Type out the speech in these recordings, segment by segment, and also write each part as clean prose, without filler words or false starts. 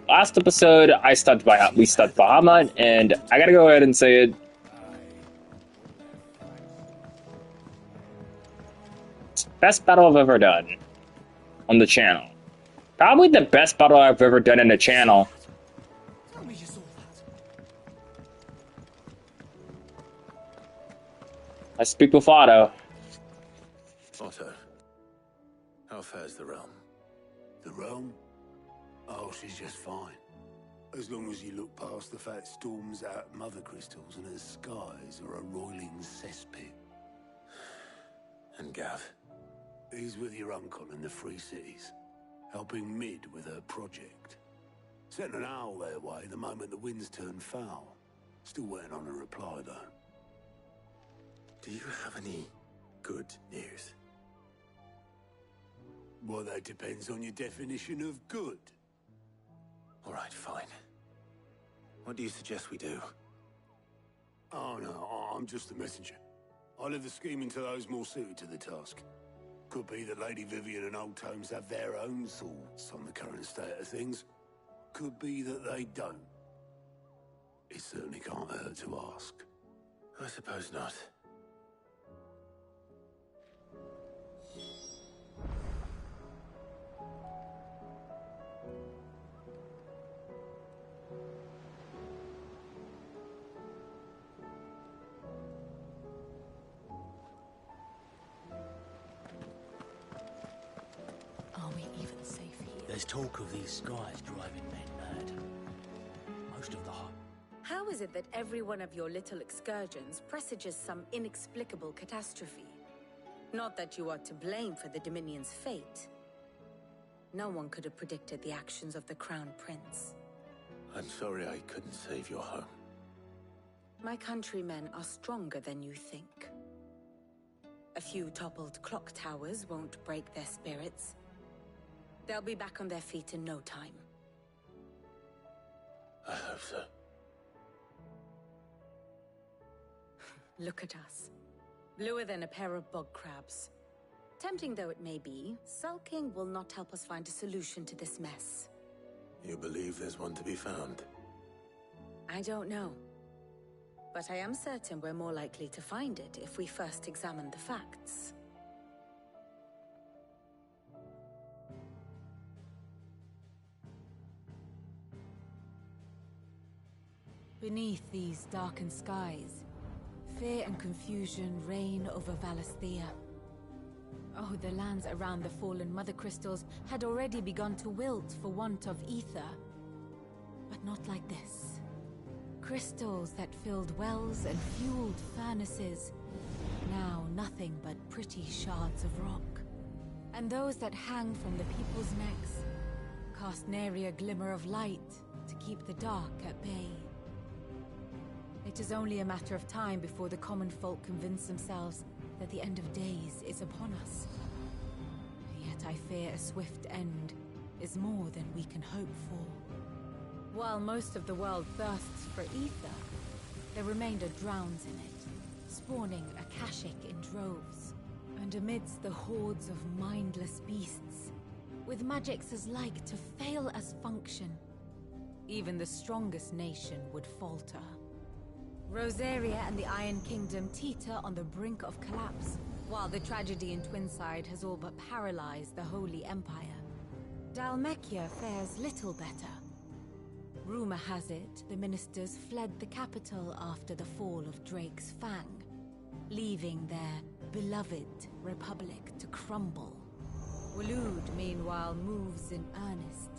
Last episode, we stunned Bahamut, and I gotta go ahead and say it. Best battle I've ever done on the channel. Probably the best battle I've ever done in the channel. Tell me you saw that. I speak with Otto. Otto, how fares the realm? The realm? Oh, she's just fine. As long as you look past the fat storms out mother crystals and her skies are a roiling cesspit. And Gav? He's with your uncle in the Free Cities, helping Mid with her project. Sent an owl their way the moment the winds turned foul. Still waiting on a reply, though. Do you have any good news? Well, that depends on your definition of good. All right, fine. What do you suggest we do? Oh, no, I'm just the messenger. I leave the scheming to those more suited to the task. Could be that Lady Vivian and Old Tomes have their own thoughts on the current state of things. Could be that they don't. It certainly can't hurt to ask. I suppose not. There's talk of these skies driving men mad. Most of the hot. How is it that every one of your little excursions presages some inexplicable catastrophe? Not that you are to blame for the Dominion's fate. No one could have predicted the actions of the Crown Prince. I'm sorry I couldn't save your home. My countrymen are stronger than you think. A few toppled clock towers won't break their spirits. They'll be back on their feet in no time. I hope so. Look at us. Bluer than a pair of bog crabs. Tempting though it may be, sulking will not help us find a solution to this mess. You believe there's one to be found? I don't know. But I am certain we're more likely to find it if we first examine the facts. Beneath these darkened skies, fear and confusion reign over Valisthea. Oh, the lands around the fallen mother crystals had already begun to wilt for want of ether. But not like this. Crystals that filled wells and fueled furnaces, now nothing but pretty shards of rock. And those that hang from the people's necks cast nary a glimmer of light to keep the dark at bay. It is only a matter of time before the common folk convince themselves that the end of days is upon us. Yet I fear a swift end is more than we can hope for. While most of the world thirsts for ether, the remainder drowns in it, spawning Akashic in droves. And amidst the hordes of mindless beasts, with magics as like to fail as function, even the strongest nation would falter. Rosaria and the Iron Kingdom teeter on the brink of collapse, while the tragedy in Twinside has all but paralyzed the Holy Empire. Dhalmekia fares little better. Rumor has it the ministers fled the capital after the fall of Drake's Fang, leaving their beloved republic to crumble. Waloed, meanwhile, moves in earnest.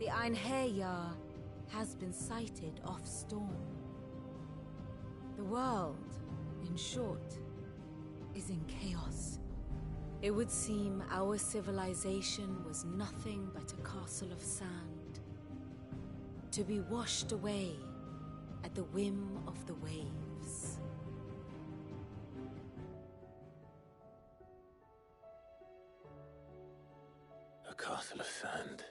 The Einherjar has been sighted off-storm. The world, in short, is in chaos. It would seem our civilization was nothing but a castle of sand, to be washed away at the whim of the waves. castle of sand.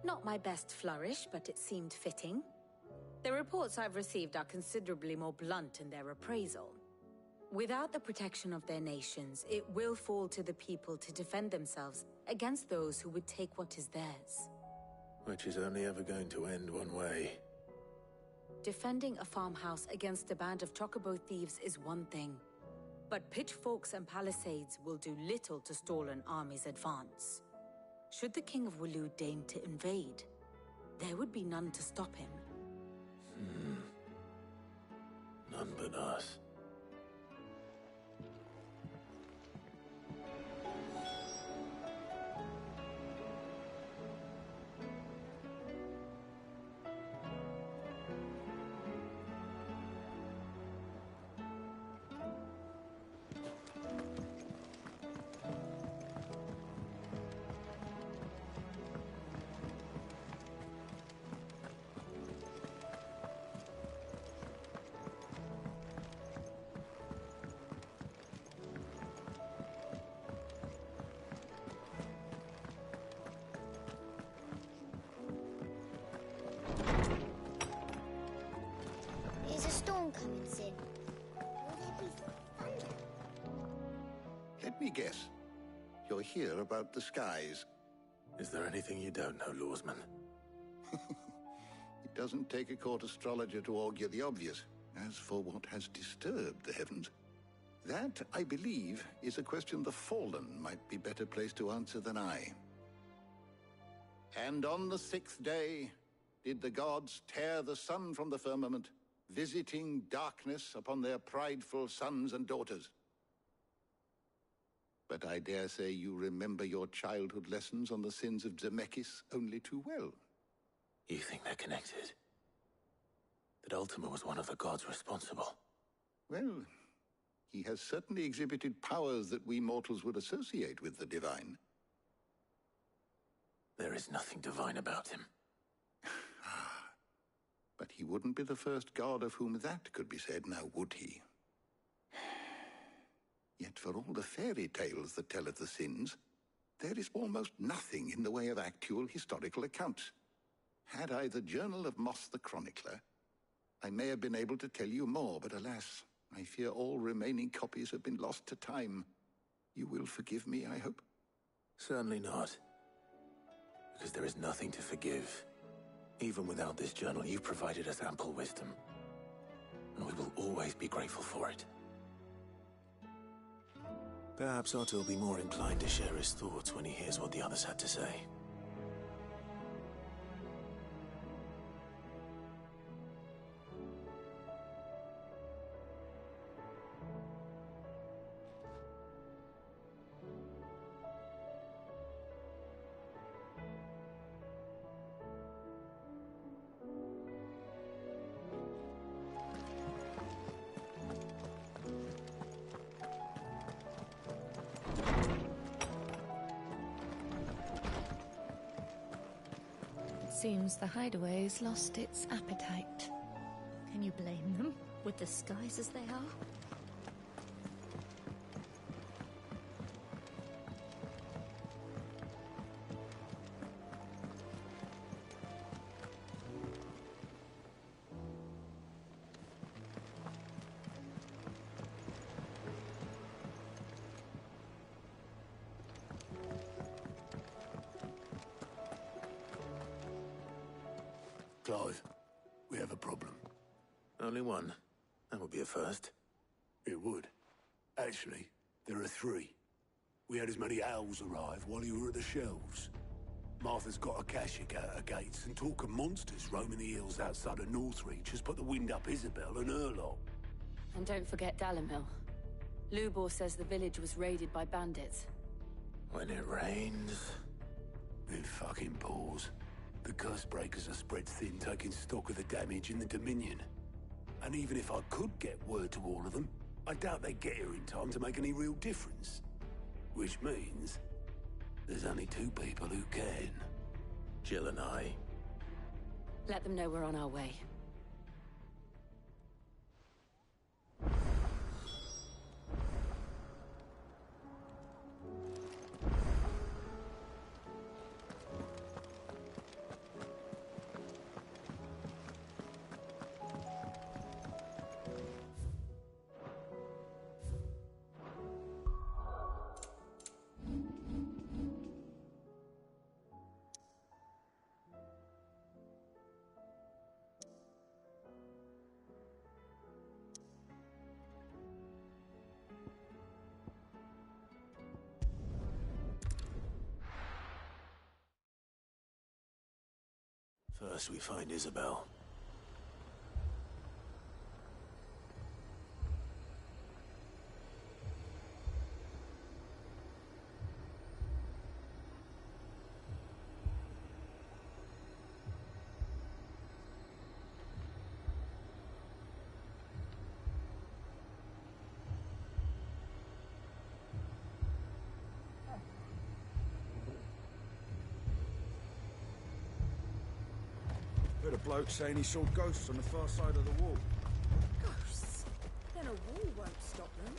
Not my best flourish, but it seemed fitting. The reports I've received are considerably more blunt in their appraisal. Without the protection of their nations, it will fall to the people to defend themselves against those who would take what is theirs. Which is only ever going to end one way. Defending a farmhouse against a band of chocobo thieves is one thing, but pitchforks and palisades will do little to stall an army's advance. Should the King of Wulu deign to invade, there would be none to stop him. None but us. Is a storm coming soon? Will there be thunder? Let me guess. You're here about the skies. Is there anything you don't know, Lawsman? It doesn't take a court astrologer to augur the obvious. As for what has disturbed the heavens, that, I believe, is a question the Fallen might be better placed to answer than I. And on the 6th day did the gods tear the sun from the firmament, visiting darkness upon their prideful sons and daughters. But I dare say you remember your childhood lessons on the sins of Zemeckis only too well. You think they're connected? That Ultima was one of the gods responsible? Well, he has certainly exhibited powers that we mortals would associate with the divine. There is nothing divine about him. But he wouldn't be the first god of whom that could be said, now would he? Yet for all the fairy tales that tell of the sins, there is almost nothing in the way of actual historical accounts. Had I the Journal of Moss the Chronicler, I may have been able to tell you more, but alas, I fear all remaining copies have been lost to time. You will forgive me, I hope? Certainly not. Because there is nothing to forgive. Even without this journal, you've provided us ample wisdom. And we will always be grateful for it. Perhaps Otto will be more inclined to share his thoughts when he hears what the others had to say. Seems the hideaway's lost its appetite. Can you blame them, with the skies as they are? Clive, we have a problem. Only one. That would be a first. It would. Actually, there are 3. We had as many owls arrive while you were at the shelves. Martha's got a Akashic at her gates, and talk of monsters roaming the hills outside of Northreach has put the wind up Isabel and her lot. And don't forget Dalimil. Lubor says the village was raided by bandits. When it rains... It fucking pours. The curse breakers are spread thin, taking stock of the damage in the Dominion. And even if I could get word to all of them, I doubt they get here in time to make any real difference. Which means there's only 2 people who can. Jill and I. Let them know we're on our way. First we find Isabel. Heard a bloke saying he saw ghosts on the far side of the wall. Ghosts? Then a wall won't stop them.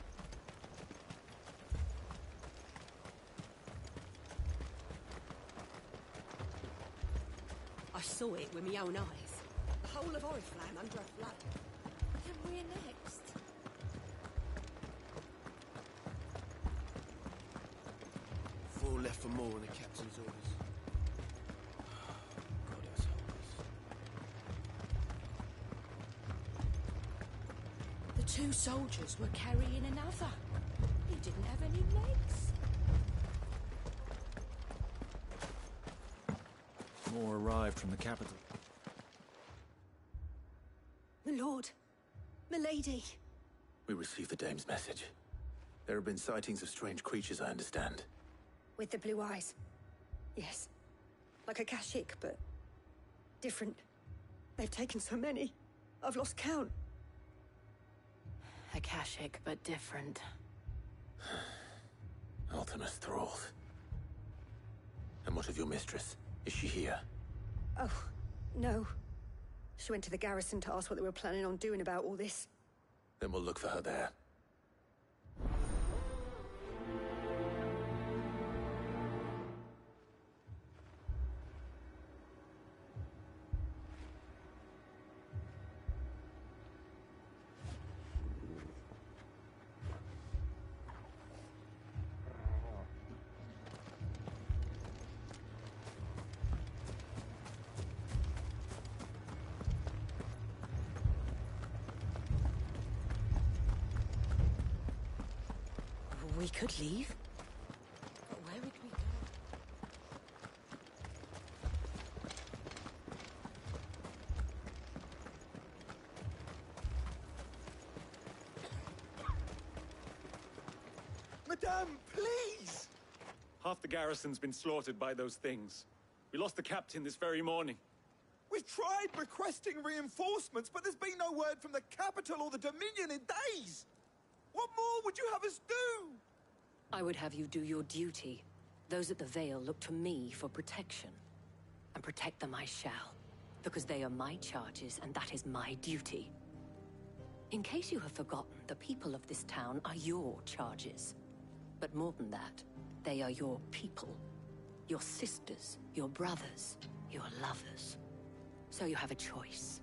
I saw it with my own eyes. The whole of Oriflamme under a flood. Then we're next. Four left for more on the captain's orders. God, that's hopeless. The two soldiers were carrying another. He didn't have any legs. More arrived from the capital. My lord. My lady. We received the dame's message. There have been sightings of strange creatures, I understand. With the blue eyes. Yes. Like a Kashik, but different. They've taken so many. I've lost count. Akashic, but different. Ultimus thralls. And what of your mistress? Is she here? Oh, no. She went to the garrison to ask what they were planning on doing about all this. Then we'll look for her there. We could leave. But where would we go? Madame, please! Half the garrison's been slaughtered by those things. We lost the captain this very morning. We've tried requesting reinforcements, but there's been no word from the capital or the Dominion in days. What more would you have us do? I would have you do your duty. Those at the Vale look to me for protection. And protect them I shall. Because they are my charges, and that is my duty. In case you have forgotten, the people of this town are your charges. But more than that, they are your people. Your sisters, your brothers, your lovers. So you have a choice.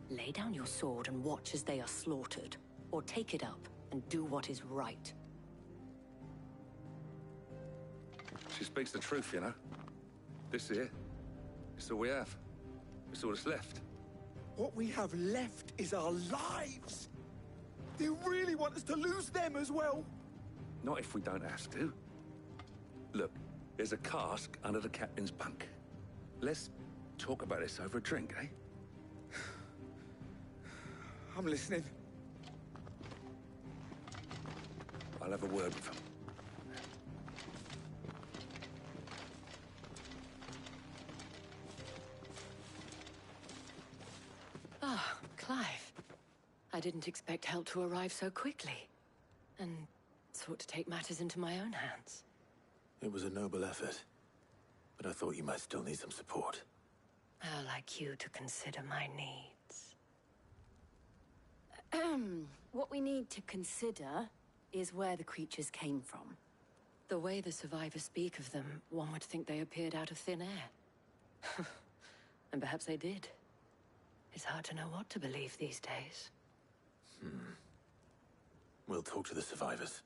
Lay down your sword and watch as they are slaughtered, or take it up and do what is right. She speaks the truth, you know. This here, it's all we have. It's all that's left. What we have left is our lives. Do you really want us to lose them as well? Not if we don't have to. Look, there's a cask under the captain's bunk. Let's talk about this over a drink, eh? I'm listening. I'll have a word with him. Ah, Clive. I didn't expect help to arrive so quickly. And sought to take matters into my own hands. It was a noble effort. But I thought you might still need some support. I'd like you to consider my needs. What we need to consider is where the creatures came from. The way the survivors speak of them, one would think they appeared out of thin air. And perhaps they did. It's hard to know what to believe these days. We'll talk to the survivors.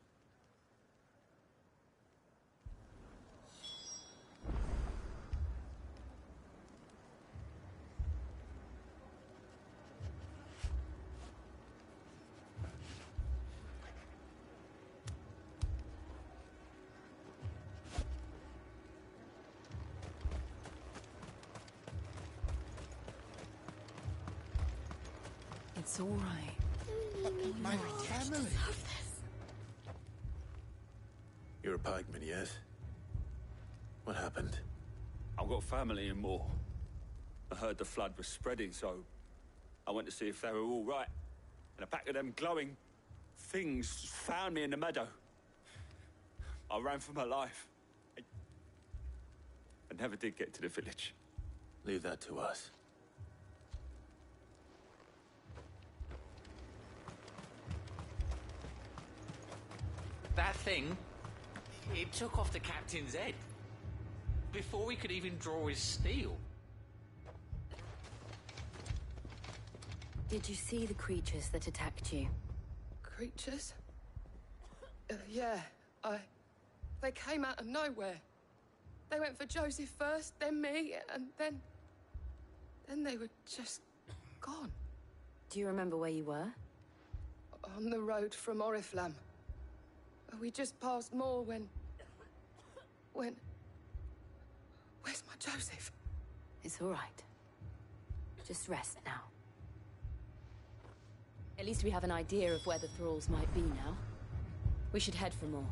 It's all right. My family. You're a pikeman, yes? What happened? I've got family in Moor. I heard the flood was spreading, so I went to see if they were all right. And a pack of them glowing things found me in the meadow. I ran for my life. I never did get to the village. Leave that to us. That thing, it took off the captain's head. Before we could even draw his steel. Did you see the creatures that attacked you? Creatures? Yeah, They came out of nowhere. They went for Joseph first, then me, and then they were just gone. Do you remember where you were? On the road from Oriflamme. We just passed Moor when... Where's my Joseph? It's all right. Just rest now. At least we have an idea of where the thralls might be now. We should head for more.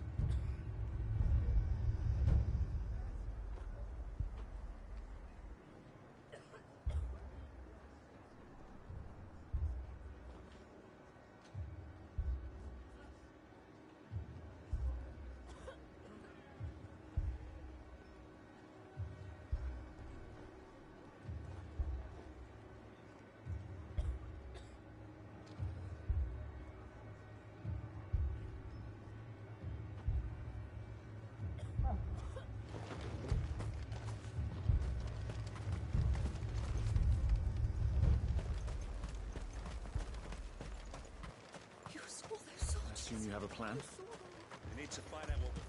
Assume you have a plan? We need to find out what we're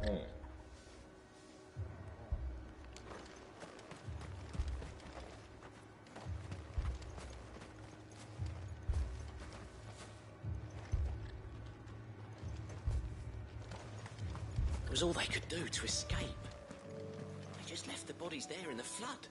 facing. It was all they could do to escape. They just left the bodies there in the flood.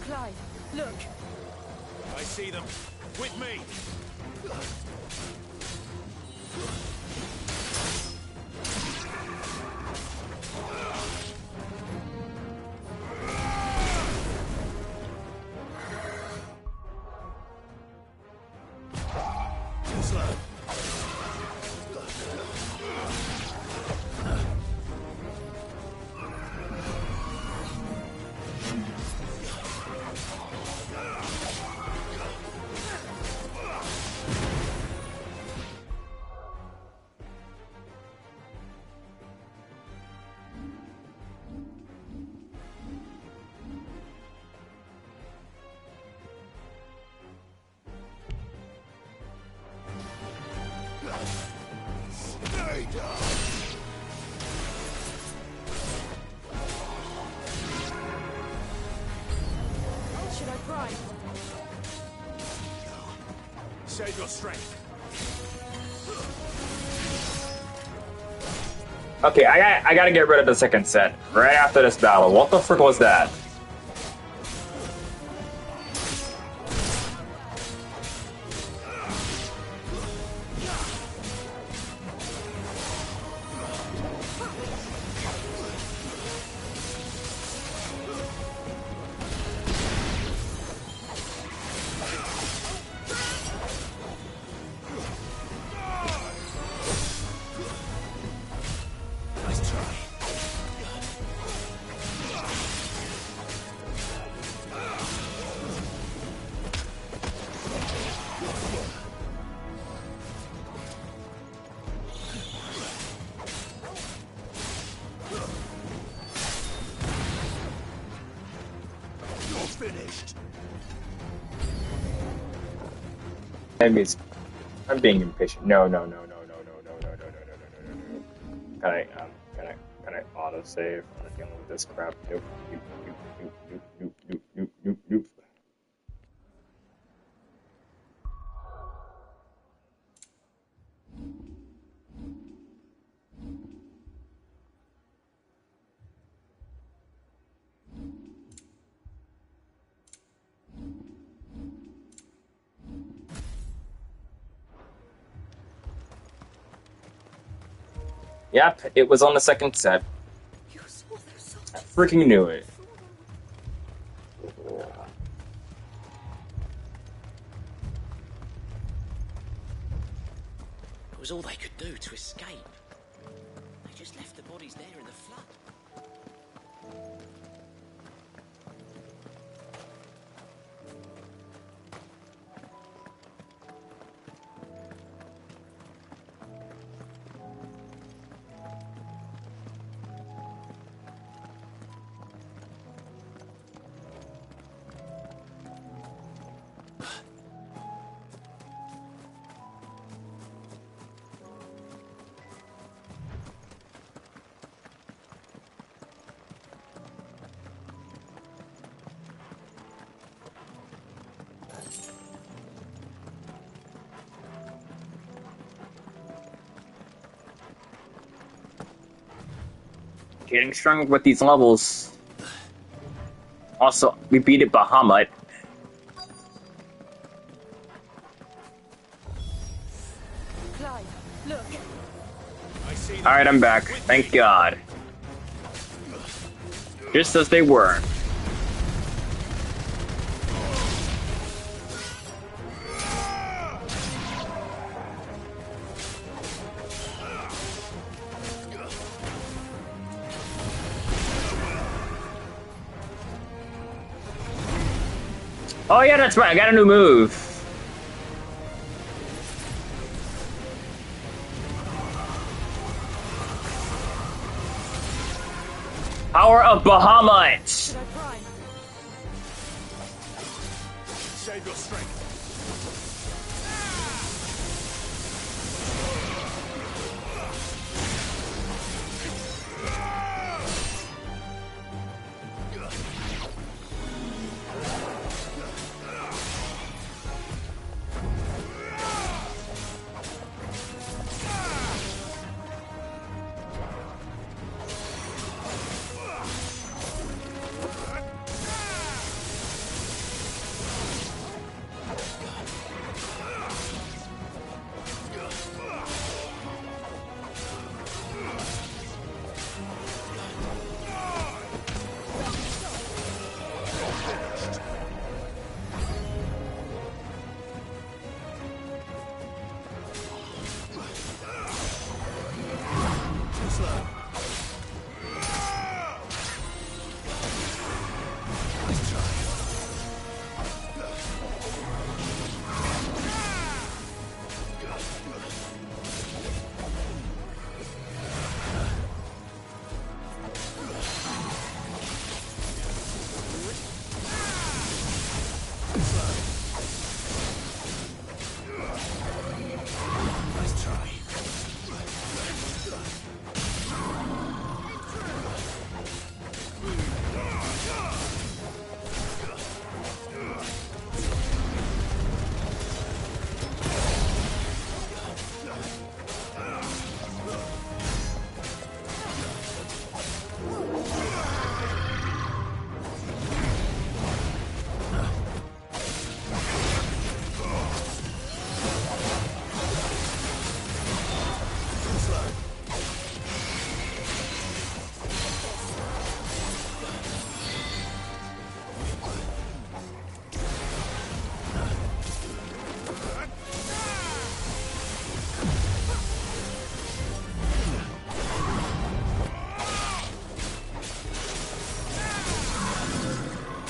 Clive, look! I see them. With me! Stay down! Should I cry? Save your strength. Okay, I gotta get rid of the second set right after this battle. What the frick was that? I'm being impatient. No. Can I auto save? I'm not dealing with this crap. Nope. Nope. Yep, it was on the second set. I freaking knew it. It was all they could do to escape. They just left the bodies there in the flood. Getting stronger with these levels. Also, we beat it Bahamut. Alright, I'm back. Thank God. Just as they were. Oh yeah, that's right, I got a new move. Power of Bahamut! Save your strength.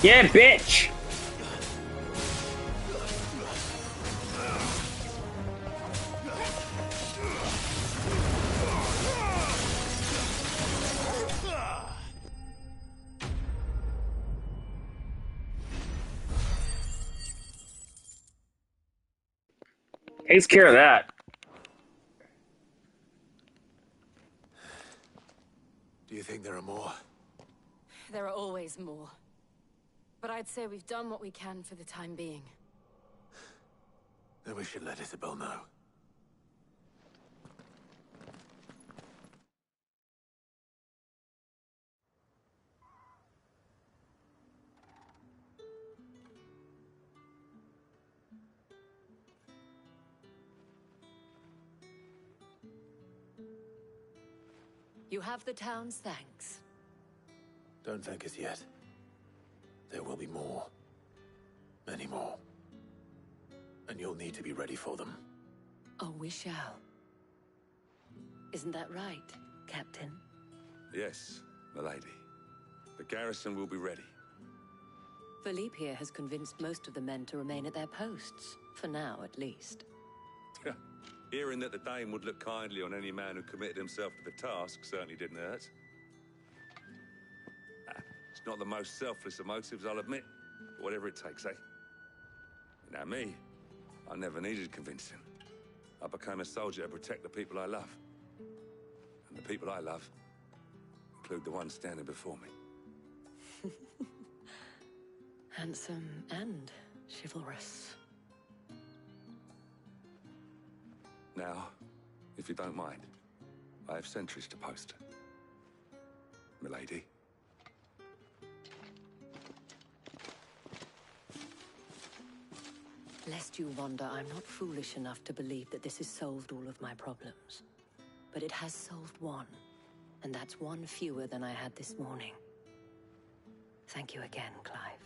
Yeah, bitch! Takes care of that. Do you think there are more? There are always more. But I'd say we've done what we can for the time being. Then we should let Isabel know. You have the town's thanks. Don't thank us yet. There will be more. Many more. And you'll need to be ready for them. Oh, we shall. Isn't that right, Captain? Yes, milady. The garrison will be ready. Philippe here has convinced most of the men to remain at their posts. For now, at least. Hearing that the Dane would look kindly on any man who committed himself to the task certainly didn't hurt. It's not the most selfless of motives, I'll admit. But whatever it takes, eh? Now me, I never needed convincing. I became a soldier to protect the people I love. And the people I love include the ones standing before me. Handsome and chivalrous. Now, if you don't mind, I have sentries to post. Milady. Lest you wonder, I'm not foolish enough to believe that this has solved all of my problems. But it has solved one, and that's one fewer than I had this morning. Thank you again, Clive.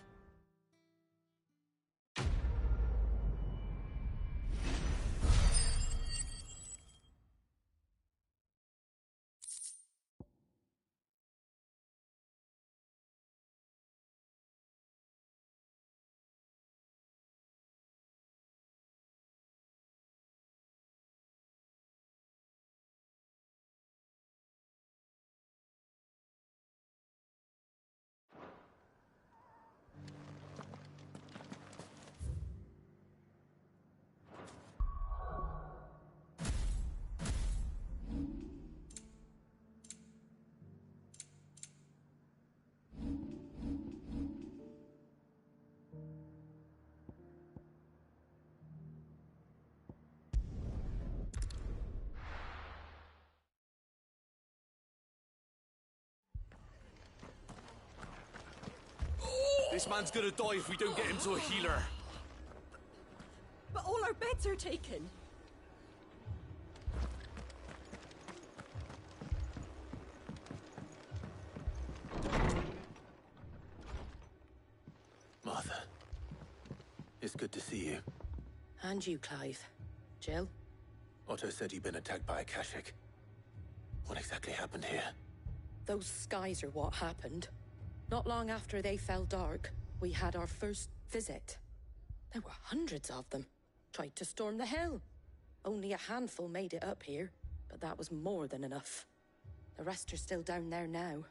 This man's gonna die if we don't get him to a healer. But all our beds are taken. Martha, it's good to see you. And you, Clive. Jill? Otto said you'd been attacked by a Kashik. What exactly happened here? Those skies are what happened. Not long after they fell dark, we had our first visit. There were hundreds of them. Tried to storm the hill. Only a handful made it up here, but that was more than enough. The rest are still down there now.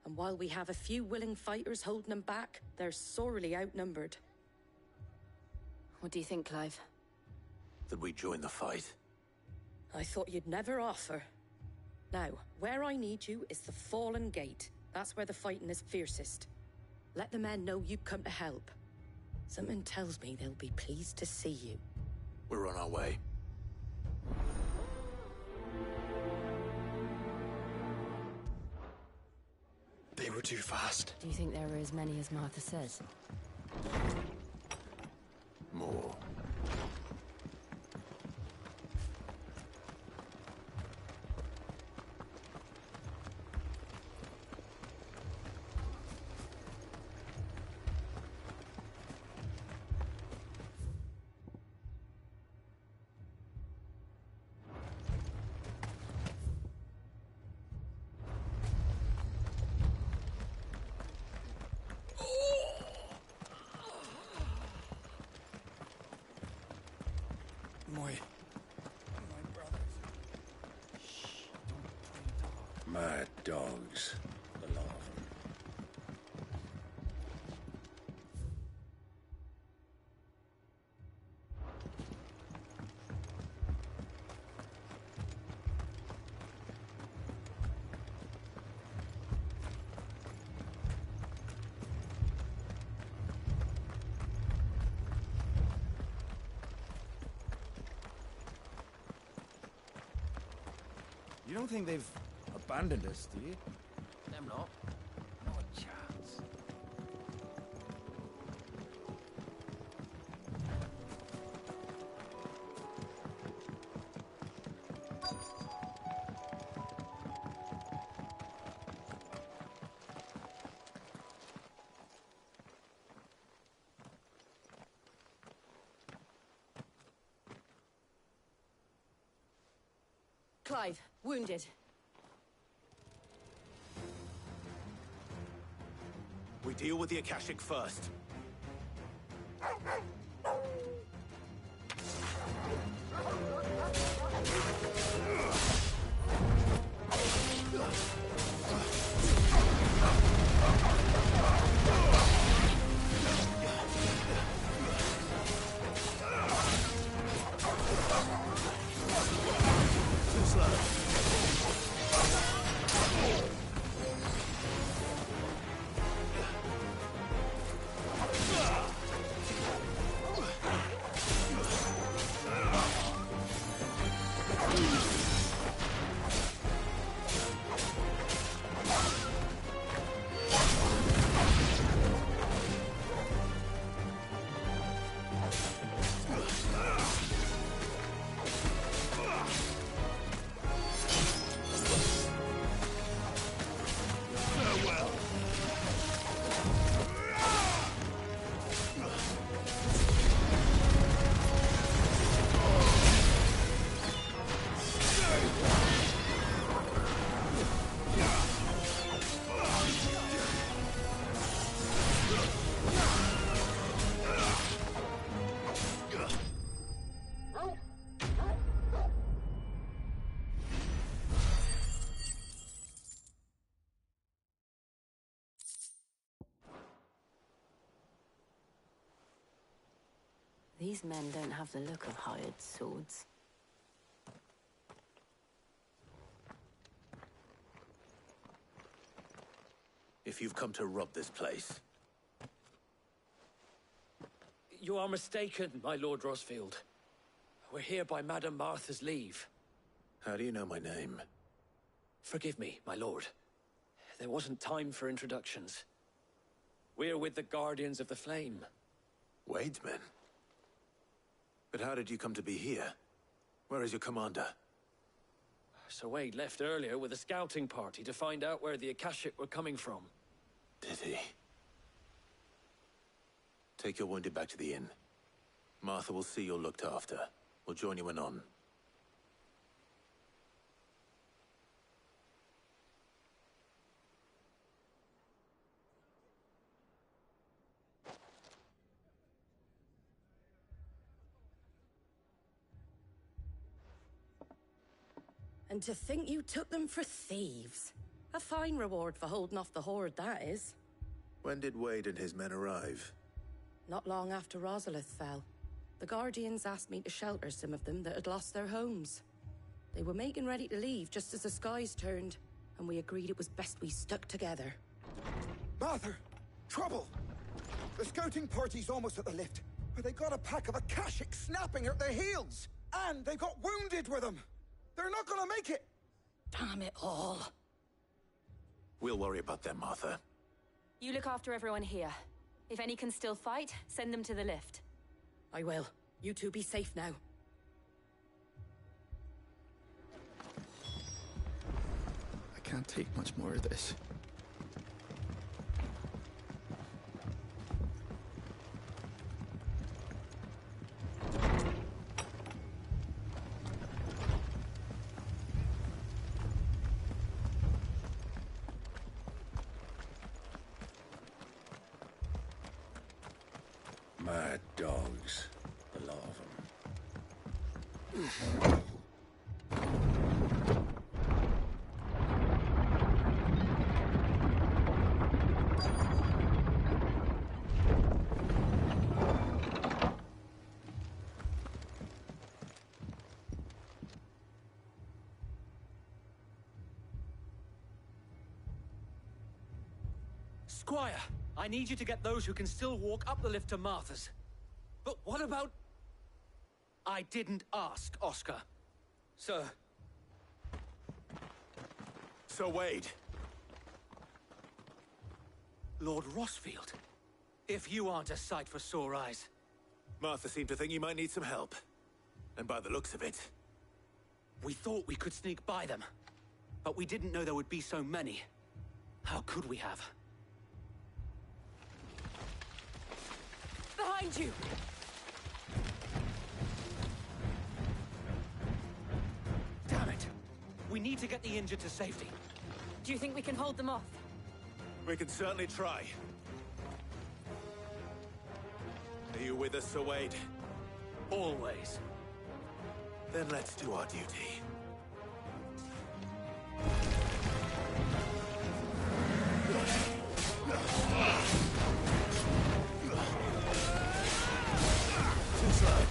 And while we have a few willing fighters holding them back, they're sorely outnumbered. What do you think, Clive? That we join the fight? I thought you'd never offer. Now, where I need you is the Fallen Gate. That's where the fighting is fiercest. Let the men know you've come to help. Something tells me they'll be pleased to see you. We're on our way. They were too fast. Do you think there are as many as Martha says? More. Mad dogs. A lot of them. You don't think they've abandoned us, do you? Them lot? Not a chance. Clive, wounded. We deal with the Akashic first. Too slow. These men don't have the look of hired swords. If you've come to rob this place, You are mistaken, my Lord Rosfield. We're here by Madame Martha's leave. how do you know my name? Forgive me, my lord. There wasn't time for introductions. We're with the Guardians of the Flame. Wade's men? But how did you come to be here? Where is your commander? Sir Wade left earlier with a scouting party to find out where the Akashic were coming from. Did he? Take your wounded back to the inn. Martha will see you're looked after. We'll join you anon. And to think you took them for thieves. A fine reward for holding off the horde, that is. When did Wade and his men arrive? Not long after Rosalith fell. The Guardians asked me to shelter some of them that had lost their homes. They were making ready to leave just as the skies turned, and we agreed it was best we stuck together. Martha! Trouble! The scouting party's almost at the lift, but they got a pack of Akashic snapping at their heels! And they got wounded with them! They're not gonna make it! Damn it all. We'll worry about them, Martha. You look after everyone here. If any can still fight, send them to the lift. I will. You two be safe now. I can't take much more of this. Mad dogs. A lot of them. Squire, I need you to get those who can still walk up the lift to Martha's. But what about... I didn't ask, Oscar. Sir. Sir Wade. Lord Rossfield, if you aren't a sight for sore eyes. Martha seemed to think you might need some help. And by the looks of it... We thought we could sneak by them, but we didn't know there would be so many. How could we have? Behind you! Damn it! We need to get the injured to safety. Do you think we can hold them off? We can certainly try. Are you with us, Sir Wade? Always. Then let's do our duty. Too slow.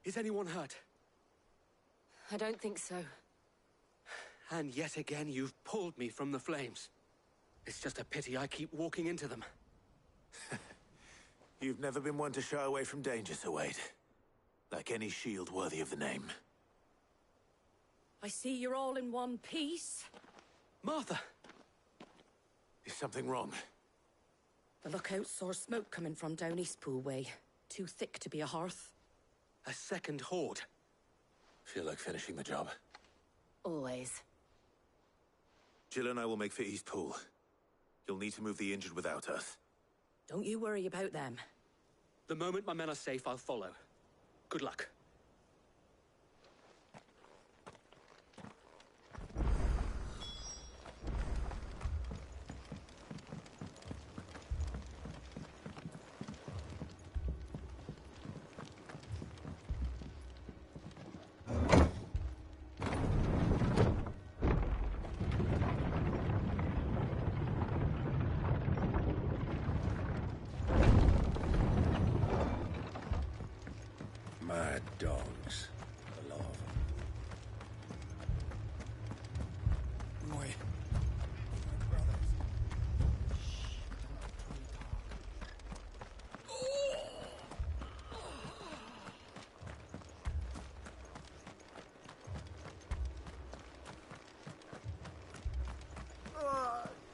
Is anyone hurt? I don't think so. And yet again, you've pulled me from the flames. It's just a pity I keep walking into them. You've never been one to shy away from danger, Sir Wade. Like any shield worthy of the name. I see you're all in one piece. Martha! Is something wrong? The lookout saw smoke coming from down Eastpool way. Too thick to be a hearth. A second horde. Feel like finishing the job. Always. Jill and I will make for Eastpool. You'll need to move the injured without us. Don't you worry about them. The moment my men are safe, I'll follow. Good luck. dogs. A lot of them. My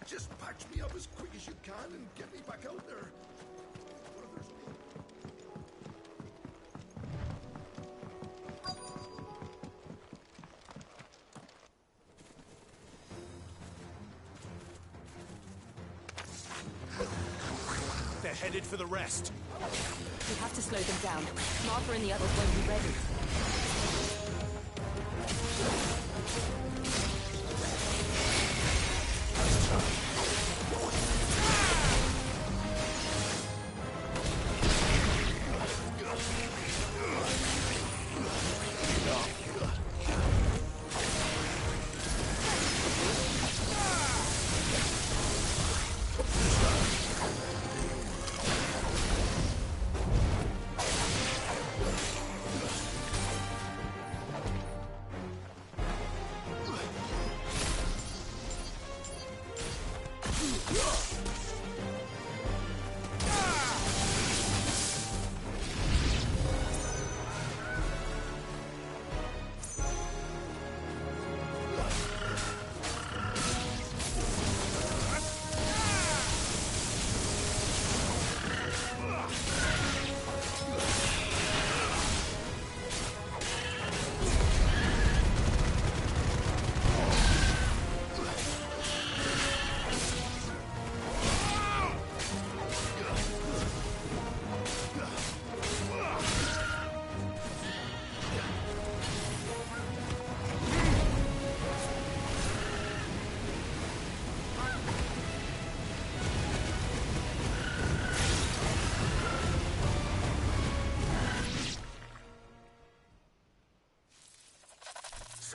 Just patch me up as quick as you can and get me back out there. They're headed for the rest. We have to slow them down. Martha and the others won't be ready.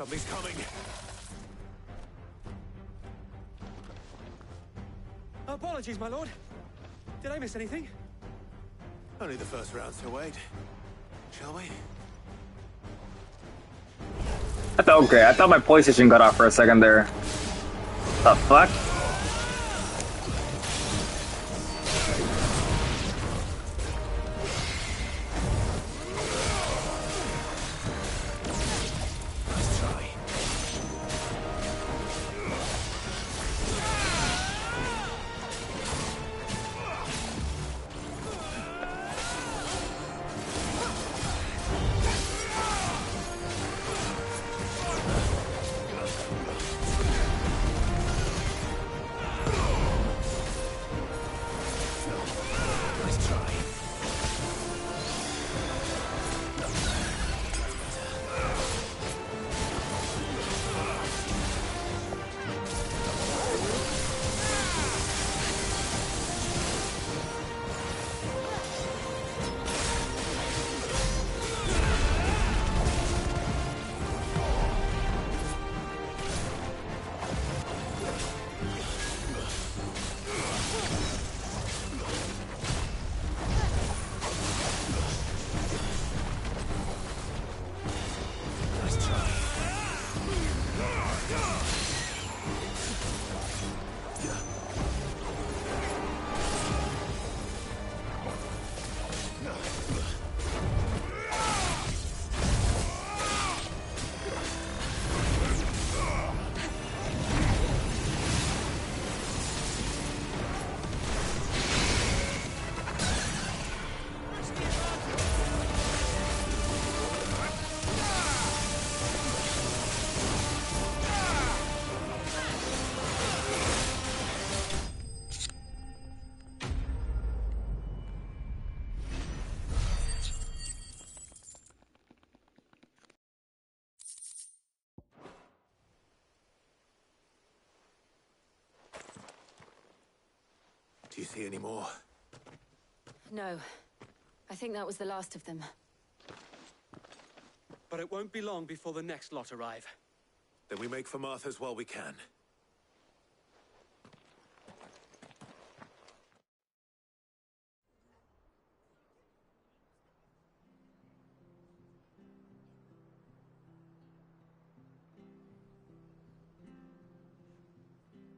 Something's coming. Apologies, my lord. Did I miss anything? Only the first round to wait. Shall we? I felt great. I thought my PlayStation got off for a second there. The fuck? Do you see any more? No. I think that was the last of them. But it won't be long before the next lot arrive. Then we make for Martha's while we can.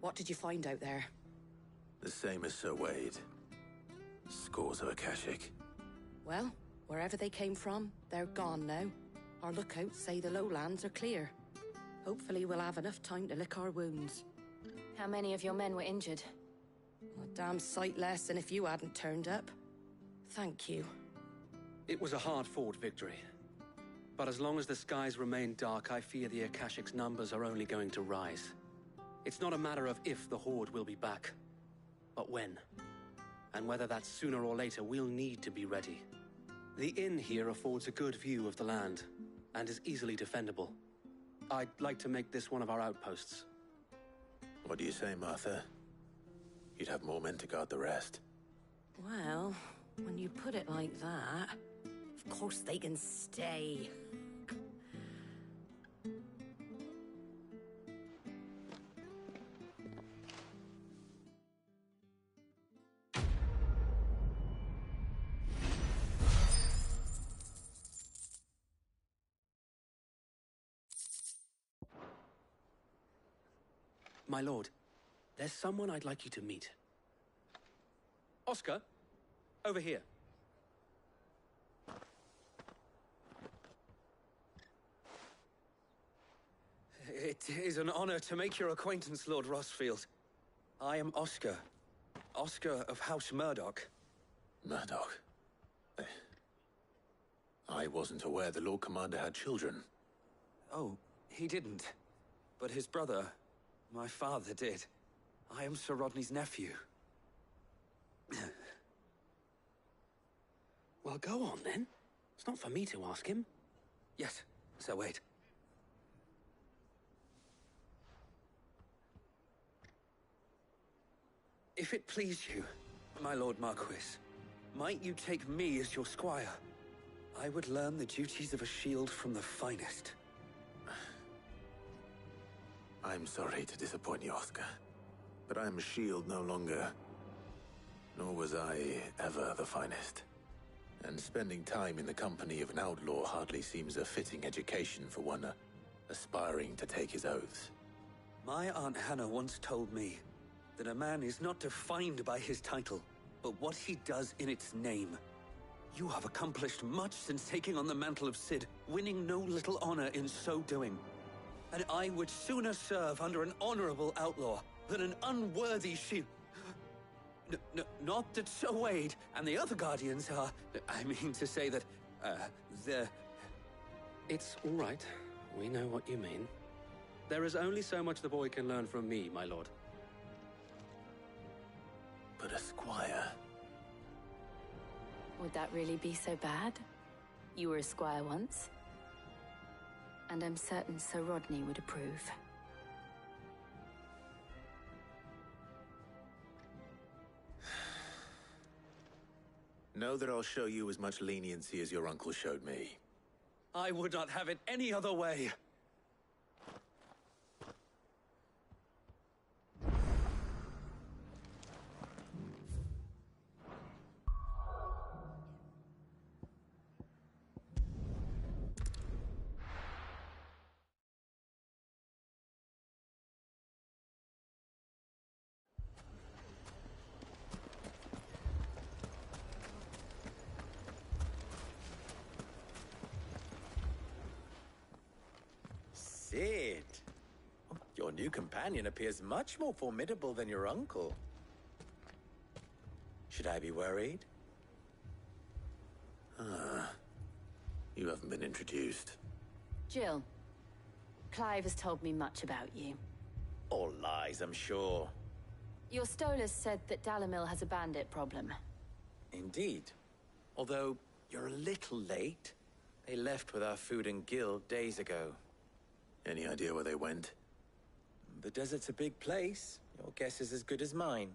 What did you find out there? The same as Sir Wade. Scores of Akashic. Well, wherever they came from, they're gone now. Our lookouts say the lowlands are clear. Hopefully we'll have enough time to lick our wounds. How many of your men were injured? A damn sight less than if you hadn't turned up. Thank you. It was a hard-fought victory. But as long as the skies remain dark, I fear the Akashic's numbers are only going to rise. It's not a matter of if the Horde will be back, but when. And whether that's sooner or later, we'll need to be ready. The inn here affords a good view of the land, and is easily defendable. I'd like to make this one of our outposts. What do you say, Martha? You'd have more men to guard the rest. Well, when you put it like that, of course they can stay. My lord, there's someone I'd like you to meet. Oscar, over here. It is an honor to make your acquaintance, Lord Rossfield. I am Oscar. Oscar of House Murdoch. Murdoch? I wasn't aware the Lord Commander had children. Oh, he didn't. But his brother, my father, did. I am Sir Rodney's nephew. Well, go on then. It's not for me to ask him. Yes, Sir Wade. If it please you, my Lord Marquis, might you take me as your squire? I would learn the duties of a shield from the finest. I'm sorry to disappoint you, Oscar, but I am a shield no longer. Nor was I ever the finest. And spending time in the company of an outlaw hardly seems a fitting education for one aspiring to take his oaths. My Aunt Hannah once told me that a man is not defined by his title, but what he does in its name. You have accomplished much since taking on the mantle of Cid, winning no little honor in so doing. And I would sooner serve under an honorable outlaw than an unworthy shield. Not that Sir Wade and the other Guardians are... I mean to say that, they're... It's all right. We know what you mean. There is only so much the boy can learn from me, my lord. But a squire... Would that really be so bad? You were a squire once. And I'm certain Sir Rodney would approve. Know that I'll show you as much leniency as your uncle showed me. I would not have it any other way. Cid! Your new companion appears much more formidable than your uncle. Should I be worried? You haven't been introduced. Jill, Clive has told me much about you. All lies, I'm sure. Your Stolas said that Dalamil has a bandit problem. Indeed. Although, you're a little late. They left with our food and guild days ago. Any idea where they went? The desert's a big place. Your guess is as good as mine.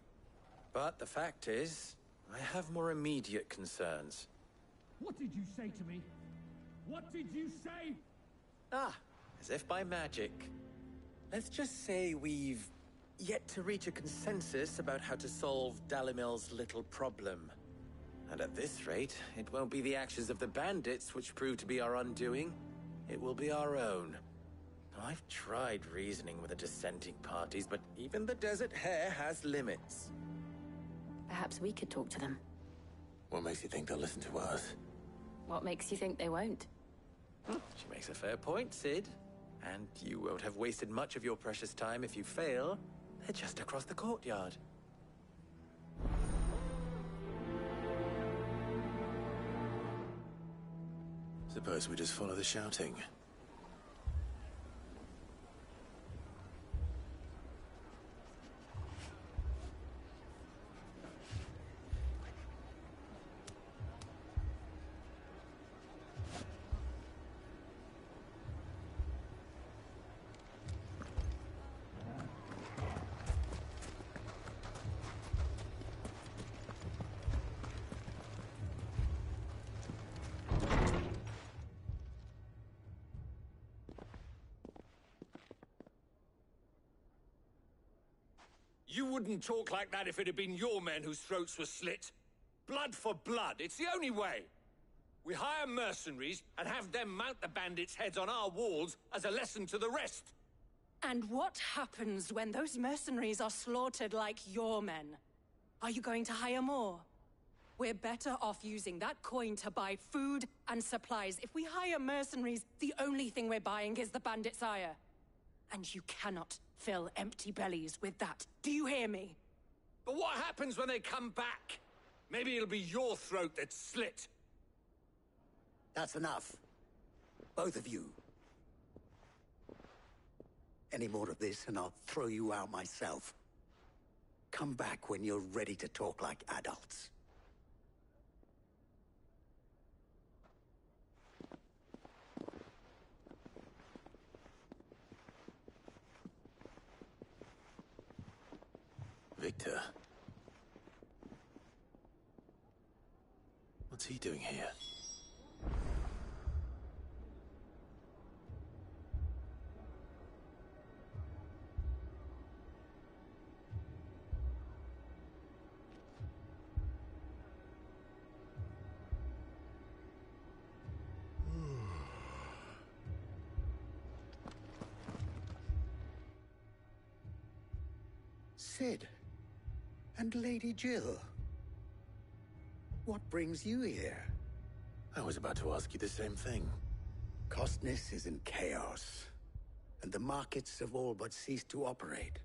But the fact is, I have more immediate concerns. What did you say to me? What did you say? Ah, as if by magic. Let's just say we've yet to reach a consensus about how to solve Dalimil's little problem. And at this rate, it won't be the actions of the bandits which prove to be our undoing. It will be our own. I've tried reasoning with the dissenting parties, but even the Desert Hare has limits. Perhaps we could talk to them. What makes you think they'll listen to us? What makes you think they won't? She makes a fair point, Sid. And you won't have wasted much of your precious time if you fail. They're just across the courtyard. Suppose we just follow the shouting. You wouldn't talk like that if it had been your men whose throats were slit. Blood for blood, it's the only way. We hire mercenaries and have them mount the bandits' heads on our walls as a lesson to the rest. And what happens when those mercenaries are slaughtered like your men? Are you going to hire more? We're better off using that coin to buy food and supplies. If we hire mercenaries, the only thing we're buying is the bandits' ire. And you cannot fill empty bellies with that. Do you hear me? But what happens when they come back? Maybe it'll be your throat that's slit. That's enough. Both of you. Any more of this and I'll throw you out myself. Come back when you're ready to talk like adults. Victor. What's he doing here? Sid. And Lady Jill. What brings you here? I was about to ask you the same thing. Costness is in chaos, and the markets have all but ceased to operate.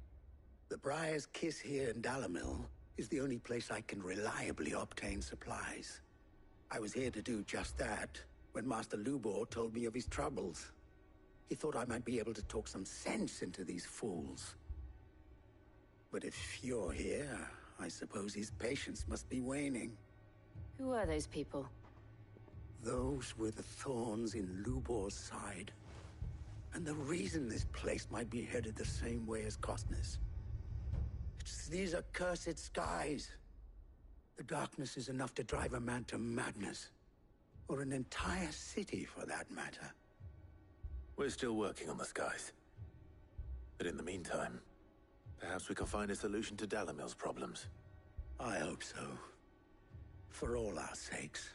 The Briar's Kiss here in Dalamil is the only place I can reliably obtain supplies. I was here to do just that when Master Lubor told me of his troubles. He thought I might be able to talk some sense into these fools. But if you're here, I suppose his patience must be waning. Who are those people? Those were the thorns in Lubor's side. And the reason this place might be headed the same way as Costness. It's these accursed skies. The darkness is enough to drive a man to madness. Or an entire city, for that matter. We're still working on the skies. But in the meantime, perhaps we can find a solution to Dalamil's problems. I hope so. For all our sakes.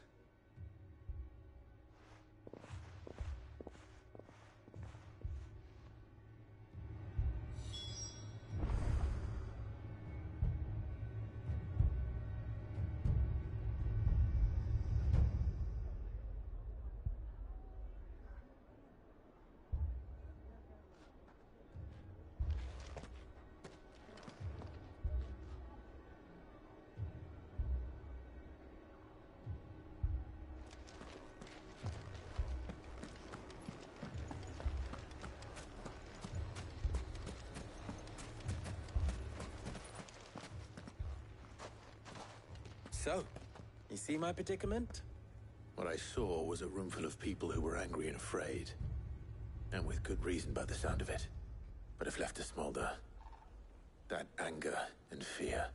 So, you see my predicament? What I saw was a room full of people who were angry and afraid. And with good reason by the sound of it. But if left to smolder, that anger and fear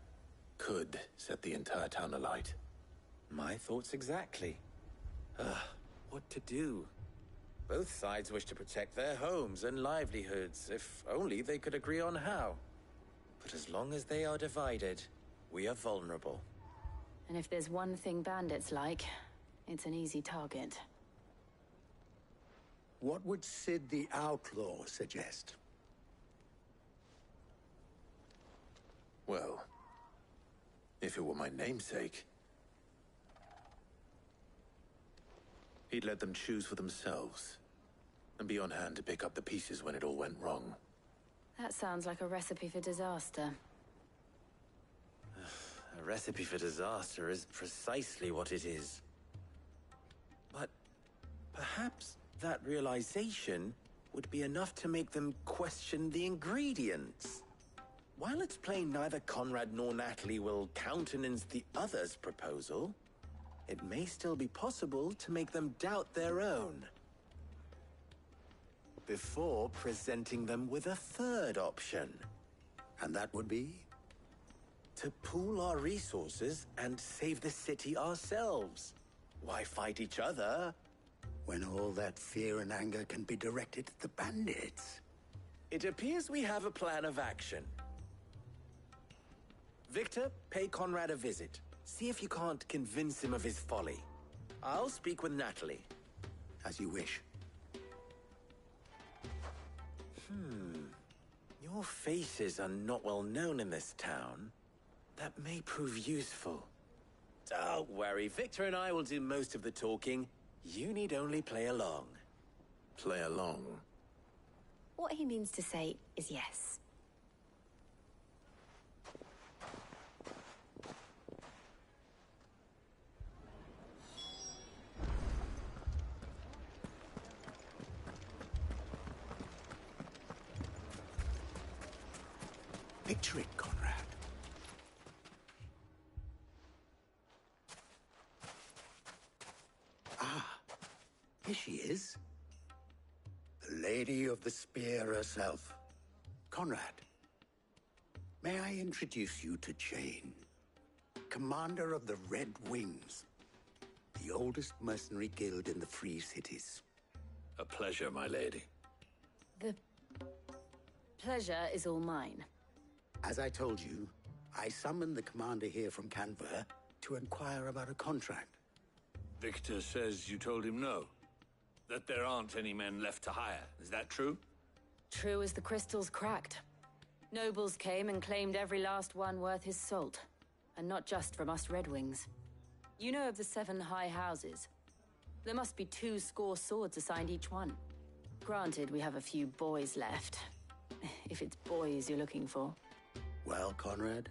could set the entire town alight. My thoughts exactly. What to do? Both sides wish to protect their homes and livelihoods, if only they could agree on how. But as long as they are divided, we are vulnerable. And if there's one thing bandits like, it's an easy target. What would Sid the Outlaw suggest? Well, if it were my namesake, he'd let them choose for themselves, and be on hand to pick up the pieces when it all went wrong. That sounds like a recipe for disaster. A recipe for disaster is precisely what it is. But perhaps that realization would be enough to make them question the ingredients. While it's plain neither Conrad nor Natalie will countenance the other's proposal, it may still be possible to make them doubt their own. Before presenting them with a third option. And that would be? To pool our resources and save the city ourselves. Why fight each other? When all that fear and anger can be directed at the bandits. It appears we have a plan of action. Victor, pay Conrad a visit. See if you can't convince him of his folly. I'll speak with Natalie. As you wish. Your faces are not well known in this town. That may prove useful. Don't worry, Victor and I will do most of the talking. You need only play along. Play along? What he means to say is yes. Picture it, Conrad. Ah, here she is. The Lady of the Spear herself. Conrad, may I introduce you to Jane, commander of the Red Wings, the oldest mercenary guild in the Free Cities. A pleasure, my lady. The pleasure is all mine. As I told you, I summoned the commander here from Canver to inquire about a contract. Victor says you told him no. That there aren't any men left to hire. Is that true? True as the crystals cracked. Nobles came and claimed every last one worth his salt. And not just from us Red Wings. You know of the 7 high houses. There must be 2 swords assigned each one. Granted, we have a few boys left. If it's boys you're looking for. Well, Conrad,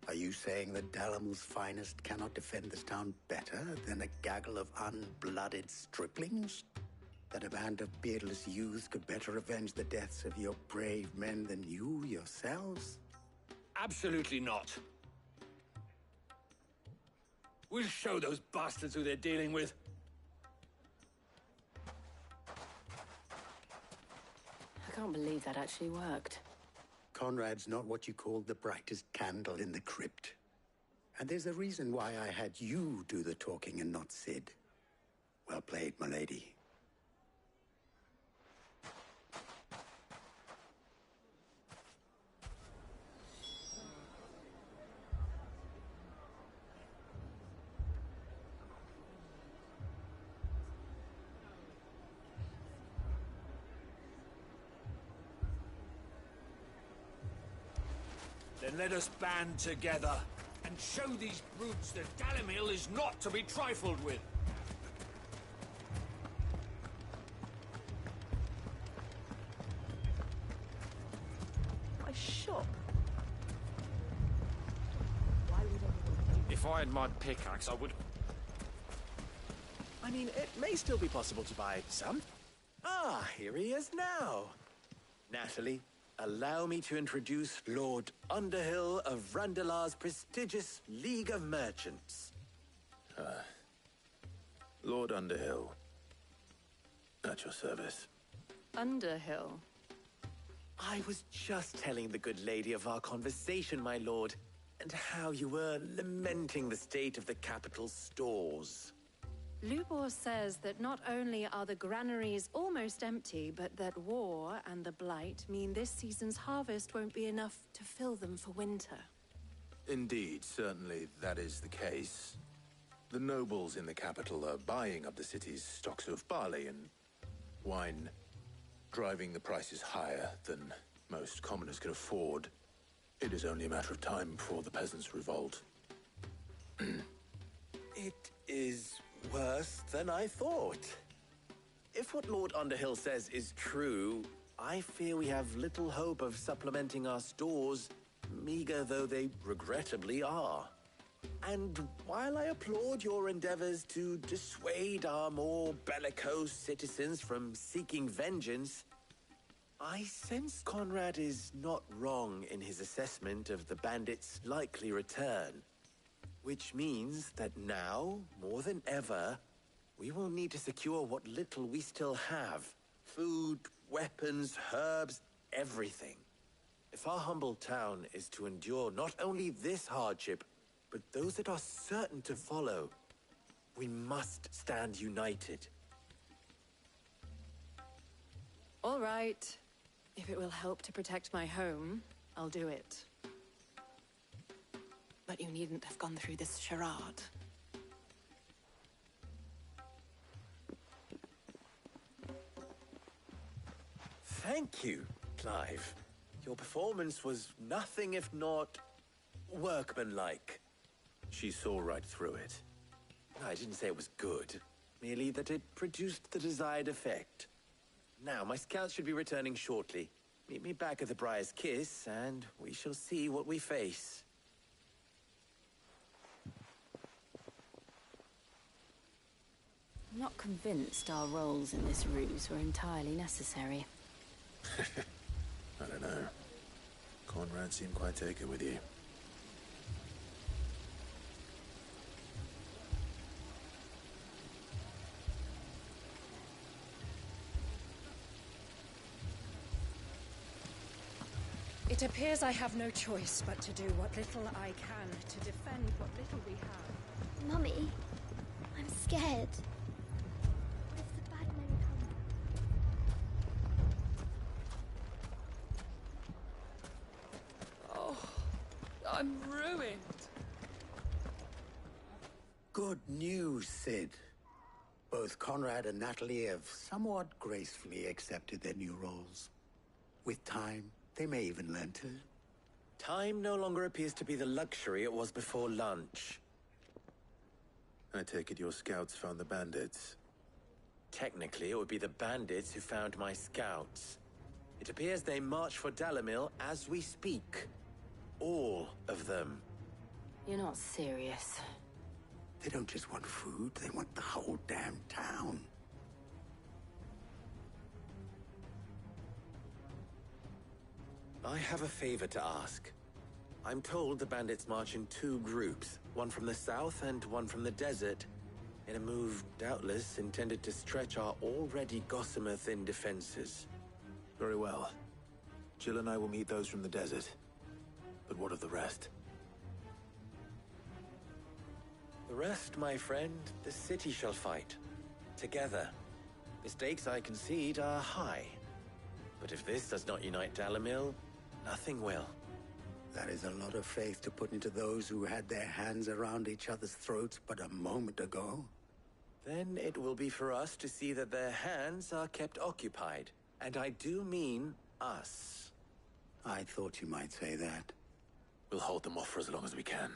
are you saying that Dalamil's finest cannot defend this town better than a gaggle of unblooded striplings? That a band of beardless youths could better avenge the deaths of your brave men than you yourselves? Absolutely not. We'll show those bastards who they're dealing with. I can't believe that actually worked. Conrad's not what you called the brightest candle in the crypt. And there's a reason why I had you do the talking and not Sid. Well played, my lady. Then let us band together and show these brutes that Dalamil is not to be trifled with. My shop. If I had my pickaxe, I would... I mean, it may still be possible to buy some. Ah, here he is now. Natalie, allow me to introduce Lord Underhill of Randalar's prestigious League of Merchants. Lord Underhill. At your service. Underhill. I was just telling the good lady of our conversation, my lord, and how you were lamenting the state of the capital's stores. Lubor says that not only are the granaries almost empty, but that war and the Blight mean this season's harvest won't be enough to fill them for winter. Indeed, certainly that is the case. The nobles in the capital are buying up the city's stocks of barley and Wine driving the prices higher than most commoners can afford. It is only a matter of time before the peasants revolt. It is worse than I thought. If what Lord Underhill says is true, I fear we have little hope of supplementing our stores, meager though they regrettably are. And while I applaud your endeavors to dissuade our more bellicose citizens from seeking vengeance, I sense Conrad is not wrong in his assessment of the bandits' likely return. Which means that now, more than ever, we will need to secure what little we still have. Food, weapons, herbs, everything. If our humble town is to endure not only this hardship, but those that are certain to follow, we must stand united. All right. If it will help to protect my home, I'll do it. But you needn't have gone through this charade. Thank you, Clive. Your performance was nothing if not workmanlike. She saw right through it. I didn't say it was good, merely that it produced the desired effect. Now, my scouts should be returning shortly. Meet me back at the Briar's Kiss, and we shall see what we face. I'm not convinced our roles in this ruse were entirely necessary. I don't know. Conrad seemed quite taken with you. It appears I have no choice but to do what little I can to defend what little we have. Mummy, I'm scared. What if the bad men come? Oh, I'm ruined. Good news, Sid. Both Conrad and Natalie have somewhat gracefully accepted their new roles. With time, they may even learn to. Time no longer appears to be the luxury it was before lunch. I take it your scouts found the bandits. Technically, it would be the bandits who found my scouts. It appears they march for Dalimil as we speak. All of them. You're not serious. They don't just want food, they want the whole damn town. I have a favor to ask. I'm told the bandits march in two groups, one from the south and one from the desert, in a move doubtless intended to stretch our already gossamer-thin defenses. Very well. Jill and I will meet those from the desert. But what of the rest? The rest, my friend, the city shall fight. Together. The stakes, I concede, are high. But if this does not unite Dalimil, nothing will. That is a lot of faith to put into those who had their hands around each other's throats but a moment ago. Then it will be for us to see that their hands are kept occupied. And I do mean us. I thought you might say that. We'll hold them off for as long as we can.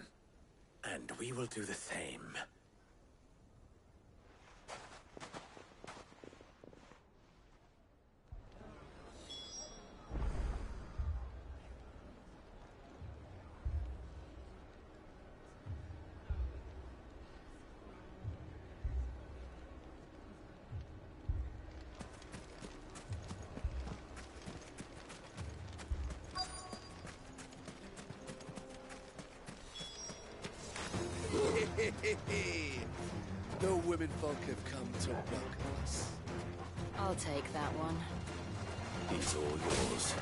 And we will do the same. No women folk have come to welcome us. I'll take that one. He's all yours.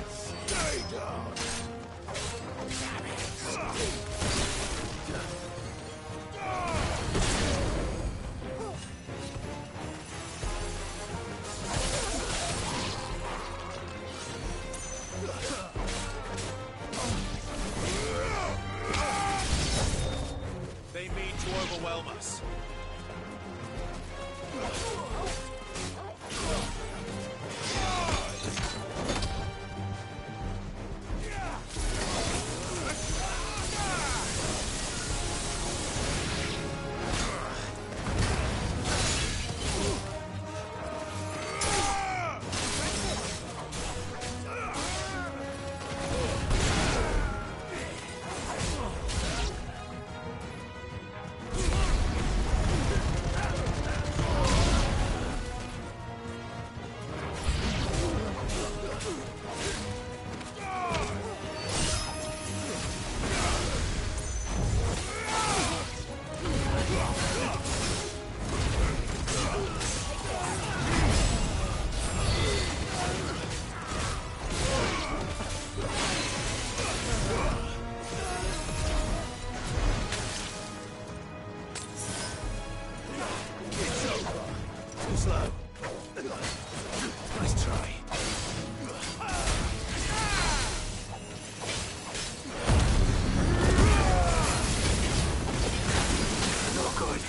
Stay down! Too slow. Nice try. Not good.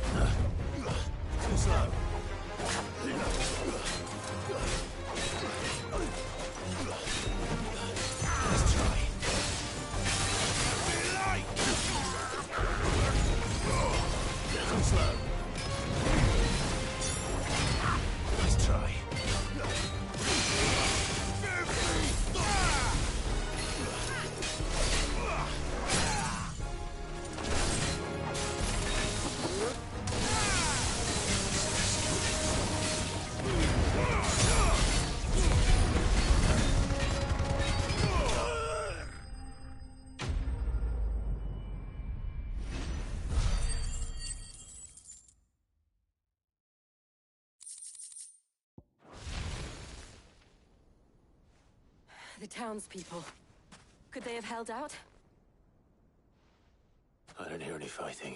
Too slow. Nice try. Too slow. Nice try. The townspeople. Could they have held out? I don't hear any fighting.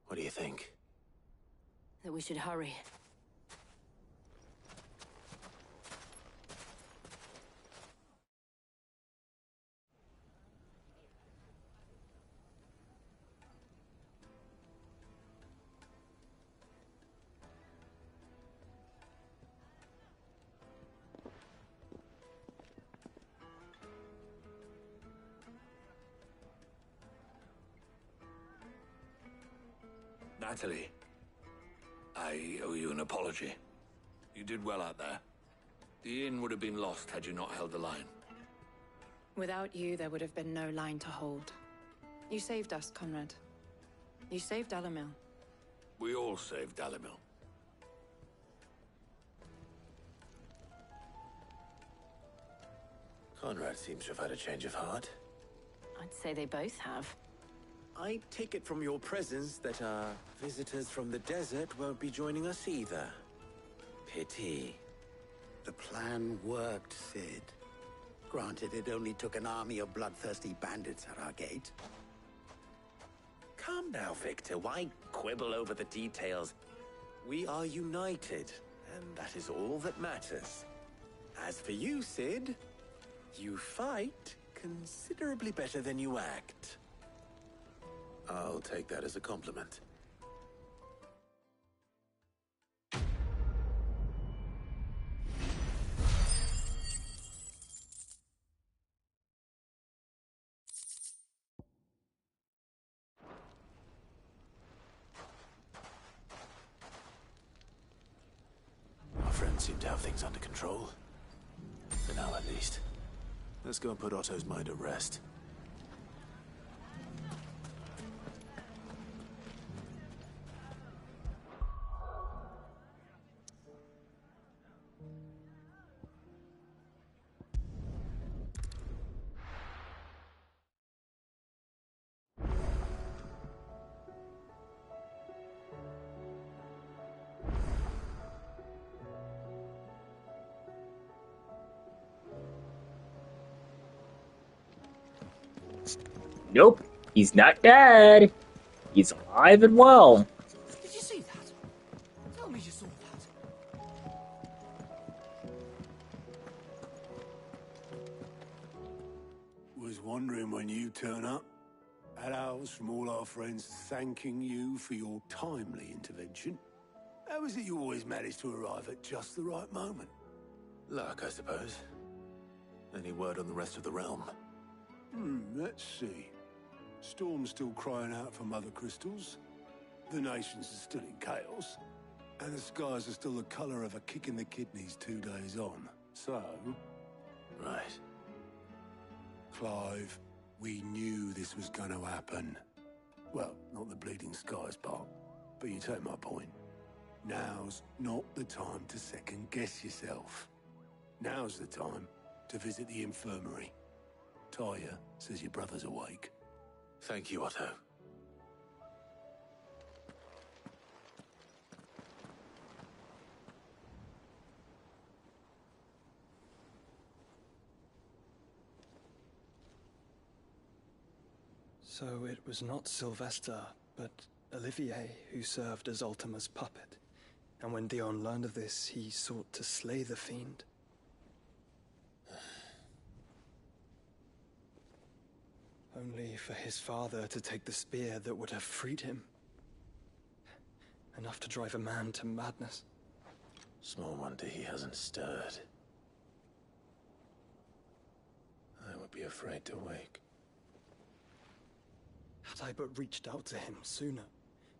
What do you think? That we should hurry. Natalie, I owe you an apology. You did well out there. The inn would have been lost had you not held the line. Without you, there would have been no line to hold. You saved us, Conrad. You saved Dalamil. We all saved Dalamil. Conrad seems to have had a change of heart. I'd say they both have. I take it from your presence that our visitors from the desert won't be joining us either. Pity. The plan worked, Sid. Granted, it only took an army of bloodthirsty bandits at our gate. Calm now, Victor. Why quibble over the details? We are united, and that is all that matters. As for you, Sid, you fight considerably better than you act. I'll take that as a compliment. Our friends seem to have things under control. For now, at least. Let's go and put Otto's mind at rest. Nope, he's not dead. He's alive and well. Did you see that? Tell me you saw that. Was wondering when you turn up. Had ours from all our friends thanking you for your timely intervention. How is it you always manage to arrive at just the right moment? Luck, I suppose. Any word on the rest of the realm? Let's see. Storm's still crying out for mother crystals. The nations are still in chaos. And the skies are still the color of a kick in the kidneys 2 days on. So... Right. Clive, we knew this was going to happen. Well, not the bleeding skies part, but you take my point. Now's not the time to second-guess yourself. Now's the time to visit the infirmary. Talia says your brother's awake. Thank you, Otto. So it was not Sylvester, but Olivier who served as Ultima's puppet. And when Dion learned of this, he sought to slay the fiend. Only for his father to take the spear that would have freed him. Enough to drive a man to madness. Small wonder he hasn't stirred. I would be afraid to wake. Had I but reached out to him sooner,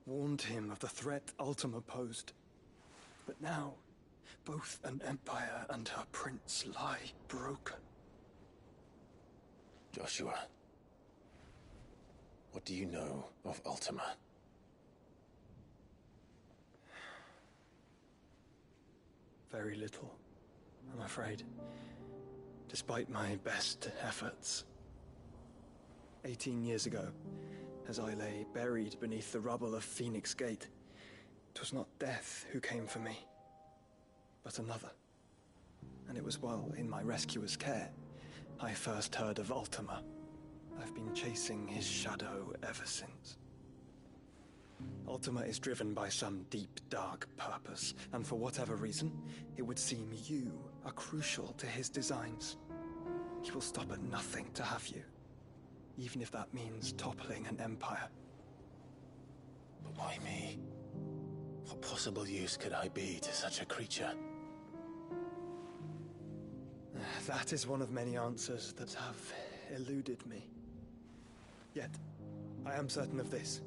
warned him of the threat Ultima posed. But now, both an empire and her prince lie broken. Joshua, what do you know of Ultima? Very little, I'm afraid. Despite my best efforts. 18 years ago, as I lay buried beneath the rubble of Phoenix Gate, 'twas not death who came for me, but another. And it was while in my rescuer's care, I first heard of Ultima. I've been chasing his shadow ever since. Ultima is driven by some deep, dark purpose, and for whatever reason, it would seem you are crucial to his designs. He will stop at nothing to have you, even if that means toppling an empire. But why me? What possible use could I be to such a creature? That is one of many answers that have eluded me. Yet, I am certain of this.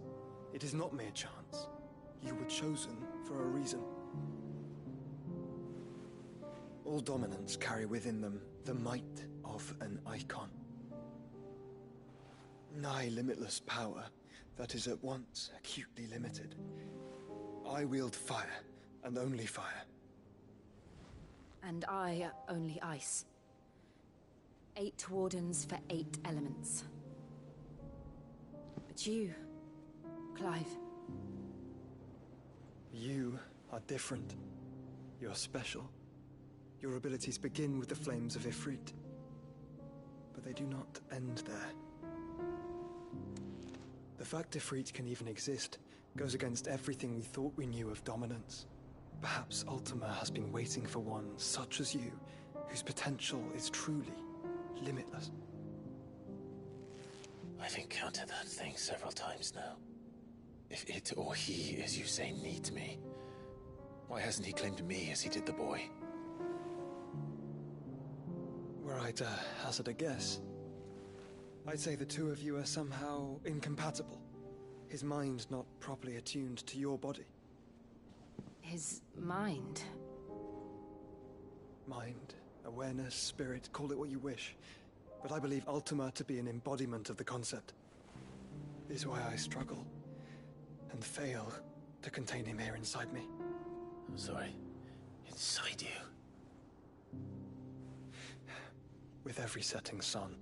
It is not mere chance. You were chosen for a reason. All dominants carry within them the might of an icon. Nigh limitless power that is at once acutely limited. I wield fire, and only fire. And I only ice. 8 wardens for 8 elements. But you, Clive. You are different. You're special. Your abilities begin with the flames of Ifrit. But they do not end there. The fact Ifrit can even exist goes against everything we thought we knew of dominance. Perhaps Ultima has been waiting for one such as you, whose potential is truly limitless. I've encountered that thing several times now. If it or he, as you say, needs me, why hasn't he claimed me as he did the boy? Were I to hazard a guess, I'd say the two of you are somehow incompatible. His mind not properly attuned to your body. His mind? Mind, awareness, spirit, call it what you wish. But I believe Ultima to be an embodiment of the concept. This is why I struggle and fail to contain him here inside me. I'm sorry. Inside you? With every setting sun,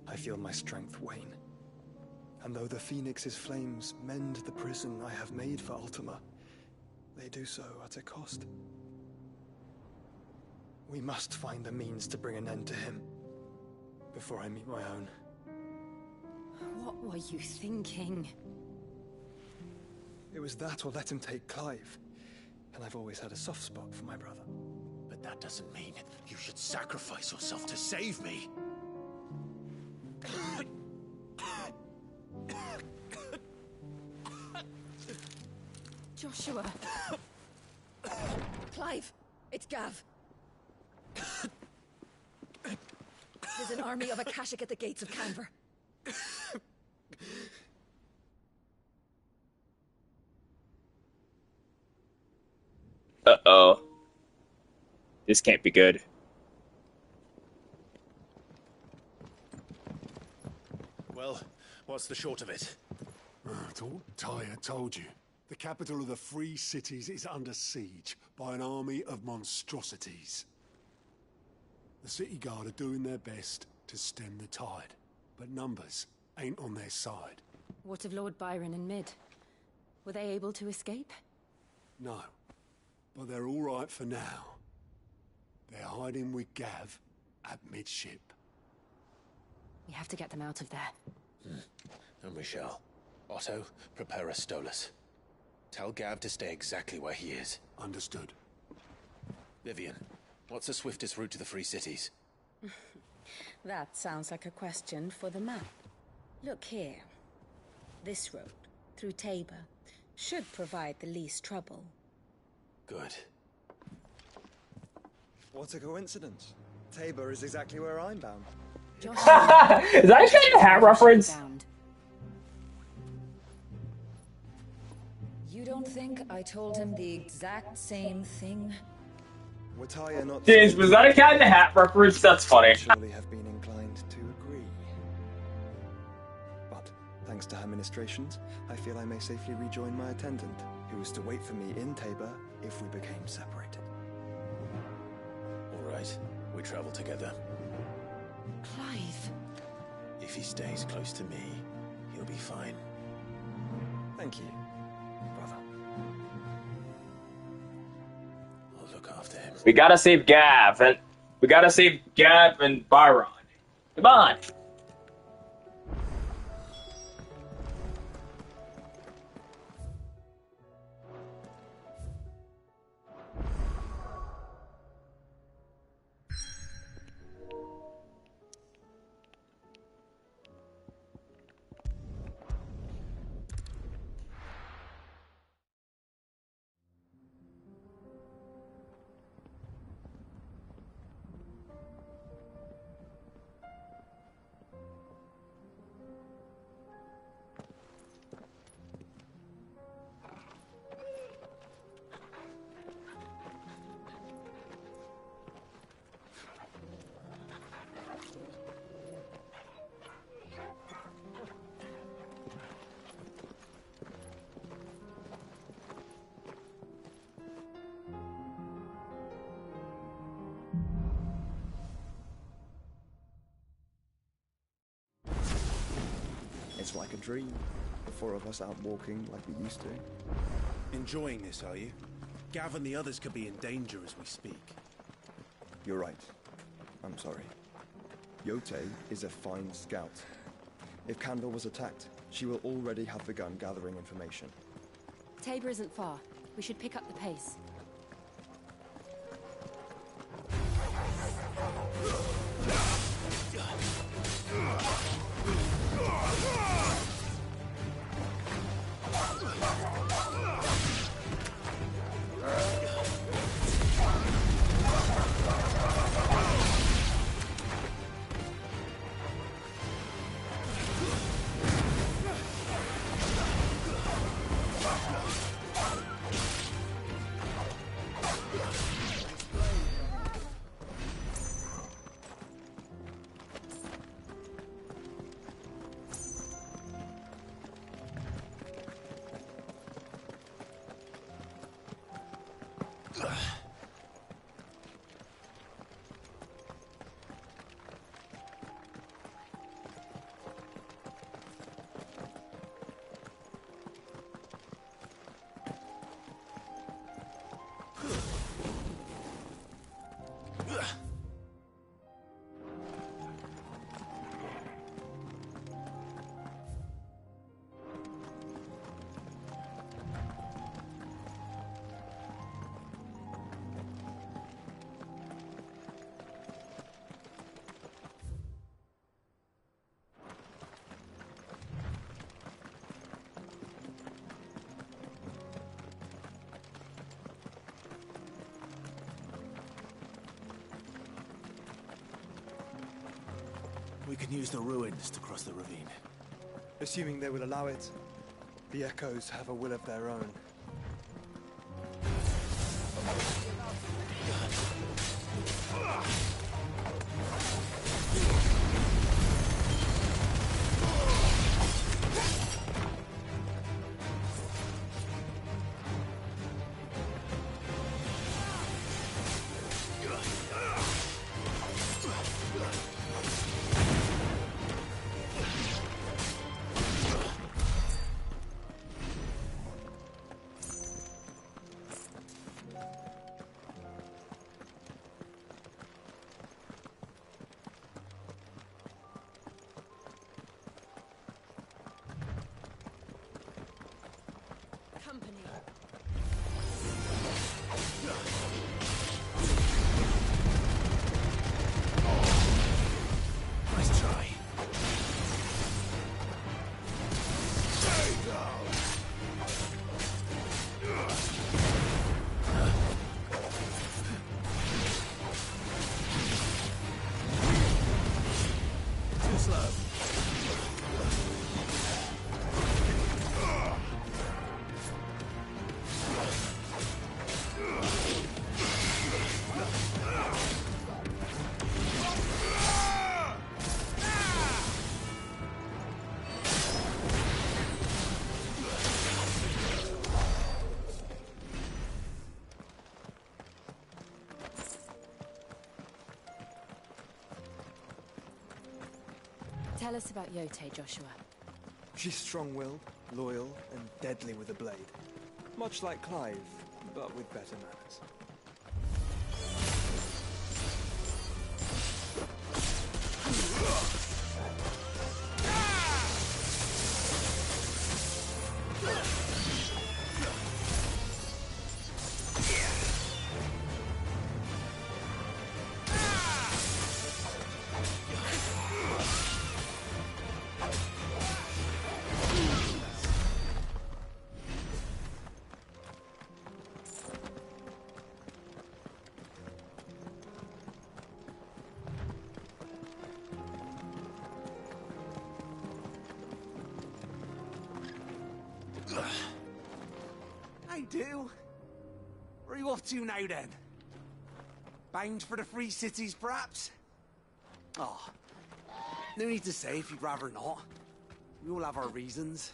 I feel my strength wane. And though the Phoenix's flames mend the prison I have made for Ultima, they do so at a cost. We must find a means to bring an end to him before I meet my own. What were you thinking? It was that or let him take Clive. And I've always had a soft spot for my brother. But that doesn't mean you should sacrifice yourself to save me. Joshua. Clive, it's Gav. There's an army of Akashic at the gates of Canver. Uh-oh. This can't be good. Well, what's the short of it? It's all Talia told you. The capital of the Free Cities is under siege by an army of monstrosities. The city guard are doing their best to stem the tide, but numbers ain't on their side. What of Lord Byron and Mid? Were they able to escape? No, but they're all right for now. They're hiding with Gav at midship. We have to get them out of there. And we shall. Otto, prepare a Stolas. Tell Gav to stay exactly where he is. Understood. Vivian, what's the swiftest route to the Free Cities? That sounds like a question for the map. Look here. This road, through Tabor, should provide the least trouble. Good. What a coincidence. Tabor is exactly where I'm bound. Is that a hat reference? You don't think I told him the exact same thing? James, was that a Cat in the Hat reference? That's funny. Surely have been inclined to agree. But thanks to her ministrations, I feel I may safely rejoin my attendant, who was to wait for me in Tabor if we became separated. All right, we travel together. Clive. If he stays close to me, he'll be fine. Thank you, brother. I'll look after him. We gotta save Gav, and we gotta save Gav and Byron. Come on. It's like a dream. The four of us out walking like we used to. Enjoying this, are you? Gav and the others could be in danger as we speak. You're right. I'm sorry. Yote is a fine scout. If Kandor was attacked, she will already have begun gathering information. Tabor isn't far. We should pick up the pace. We can use the ruins to cross the ravine. Assuming they will allow it, the Echoes have a will of their own. Tell us about Yote, Joshua. She's strong-willed, loyal, and deadly with a blade. Much like Clive, but with better manners. I do. Where are you off to now, then? Bound for the Free Cities, perhaps? Oh, no need to say if you'd rather not. We all have our reasons.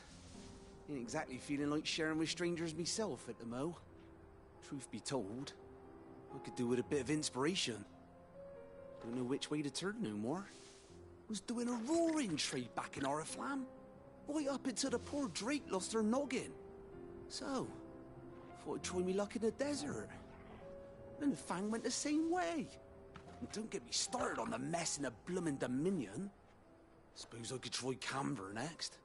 Ain't exactly feeling like sharing with strangers myself at the mo. Truth be told, I could do with a bit of inspiration. Don't know which way to turn no more. Was doing a roaring trade back in Oriflamme. Right up until the poor Drake lost her noggin. So, thought I'd try me luck in the desert. And the Fang went the same way. And don't get me started on the mess in the bloomin' Dominion. Suppose I could try Camber next.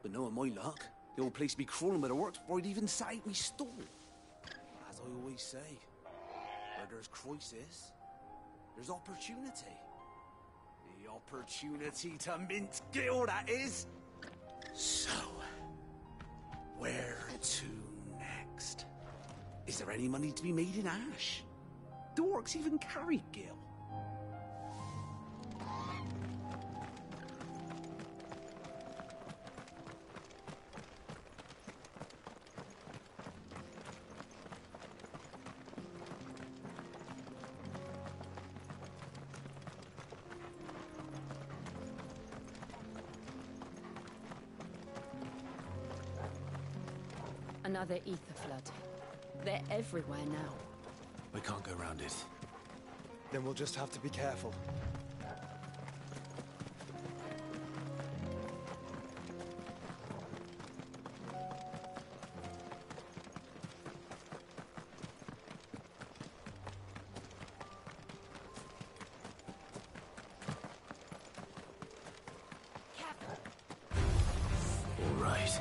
But knowing my luck, the old place be crawling with the works before I'd even set out me stall. As I always say, where there's crisis, there's opportunity. The opportunity to mint Gil, that is. So, where to next? Is there any money to be made in Ash? Do orcs even carry Gil? Another ether flood. They're everywhere now. We can't go around it. Then we'll just have to be careful. All right.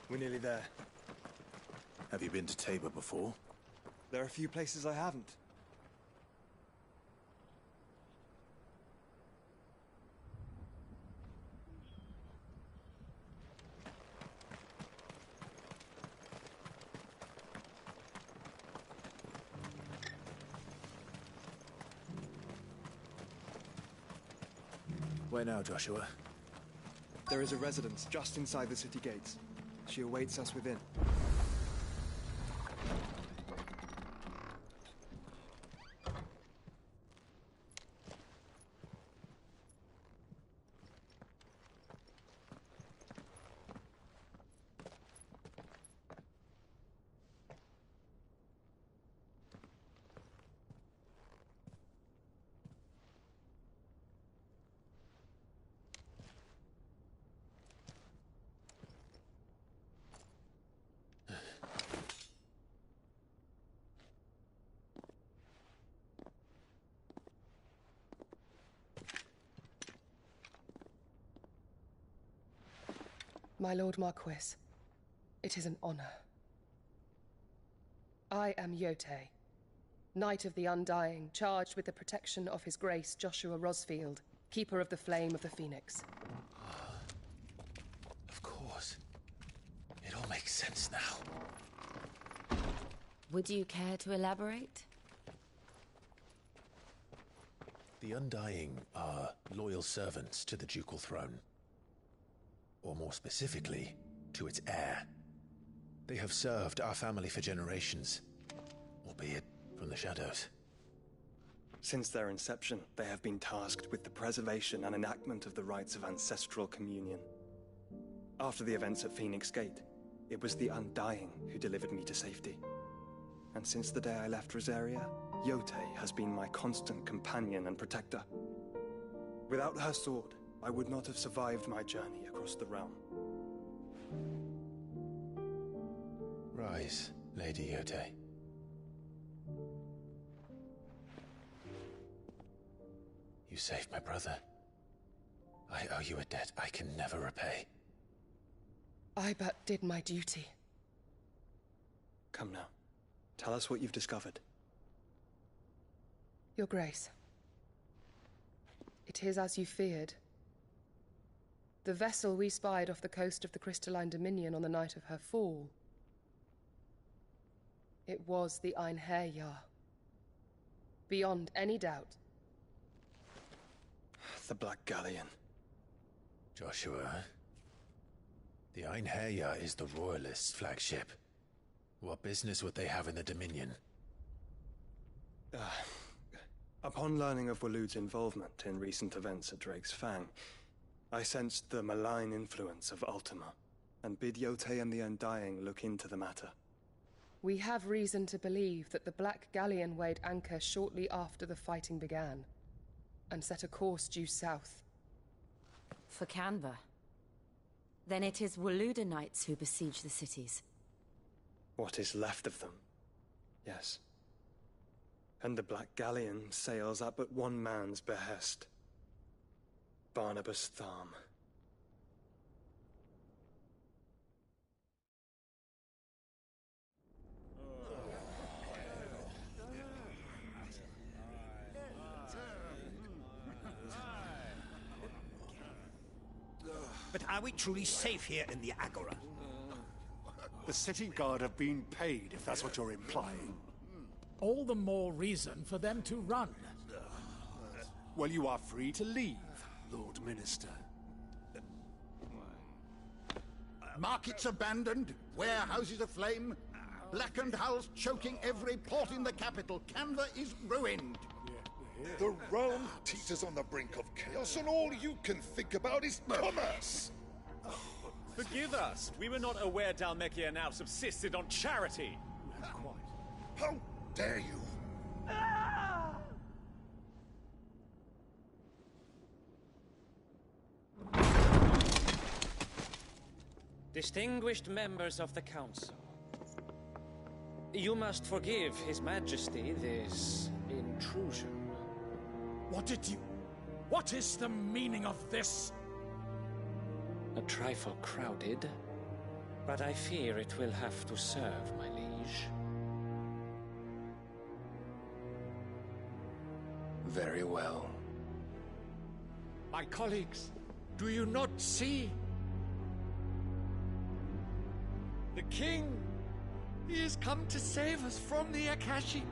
We're nearly there. Have you been to Tabor before? There are a few places I haven't. Where now, Joshua? There is a residence just inside the city gates. She awaits us within. My Lord Marquis, it is an honor. I am Yotei, Knight of the Undying, charged with the protection of His Grace Joshua Rosfield, Keeper of the Flame of the Phoenix. Of course. It all makes sense now. Would you care to elaborate? The Undying are loyal servants to the ducal throne. Or more specifically, to its heir. They have served our family for generations, albeit from the shadows. Since their inception, they have been tasked with the preservation and enactment of the rites of ancestral communion. After the events at Phoenix Gate, it was the Undying who delivered me to safety. And since the day I left Rosaria, Yotei has been my constant companion and protector. Without her sword, I would not have survived my journey across the realm. Rise, Lady Yotei. You saved my brother. I owe you a debt I can never repay. I but did my duty. Come now. Tell us what you've discovered. Your Grace. It is as you feared. The vessel we spied off the coast of the Crystalline Dominion on the night of her fall. It was the Einherjar. Beyond any doubt. The Black Galleon. Joshua, the Einherjar is the Royalists' flagship. What business would they have in the Dominion? Upon learning of Waloed's involvement in recent events at Drake's Fang, I sensed the malign influence of Ultima, and bid Yotei and the Undying look into the matter. We have reason to believe that the Black Galleon weighed anchor shortly after the fighting began, and set a course due south. For Canva. Then it is Waloed knights who besiege the cities. What is left of them, yes. And the Black Galleon sails at but one man's behest. Barnabas Tharm. But are we truly safe here in the Agora? The city guard have been paid, if that's what you're implying. All the more reason for them to run. Well, you are free to leave, Lord Minister. Markets abandoned, warehouses aflame, blackened hulls choking every port in the capital. Canva is ruined. The realm teeters on the brink of chaos, and all you can think about is commerce! Forgive us. We were not aware Dhalmekia now subsisted on charity. How dare you? Distinguished members of the Council, you must forgive His Majesty this intrusion. What is the meaning of this? A trifle crowded, but I fear it will have to serve, my liege. Very well. My colleagues, do you not see? The King! He has come to save us from the Akashic!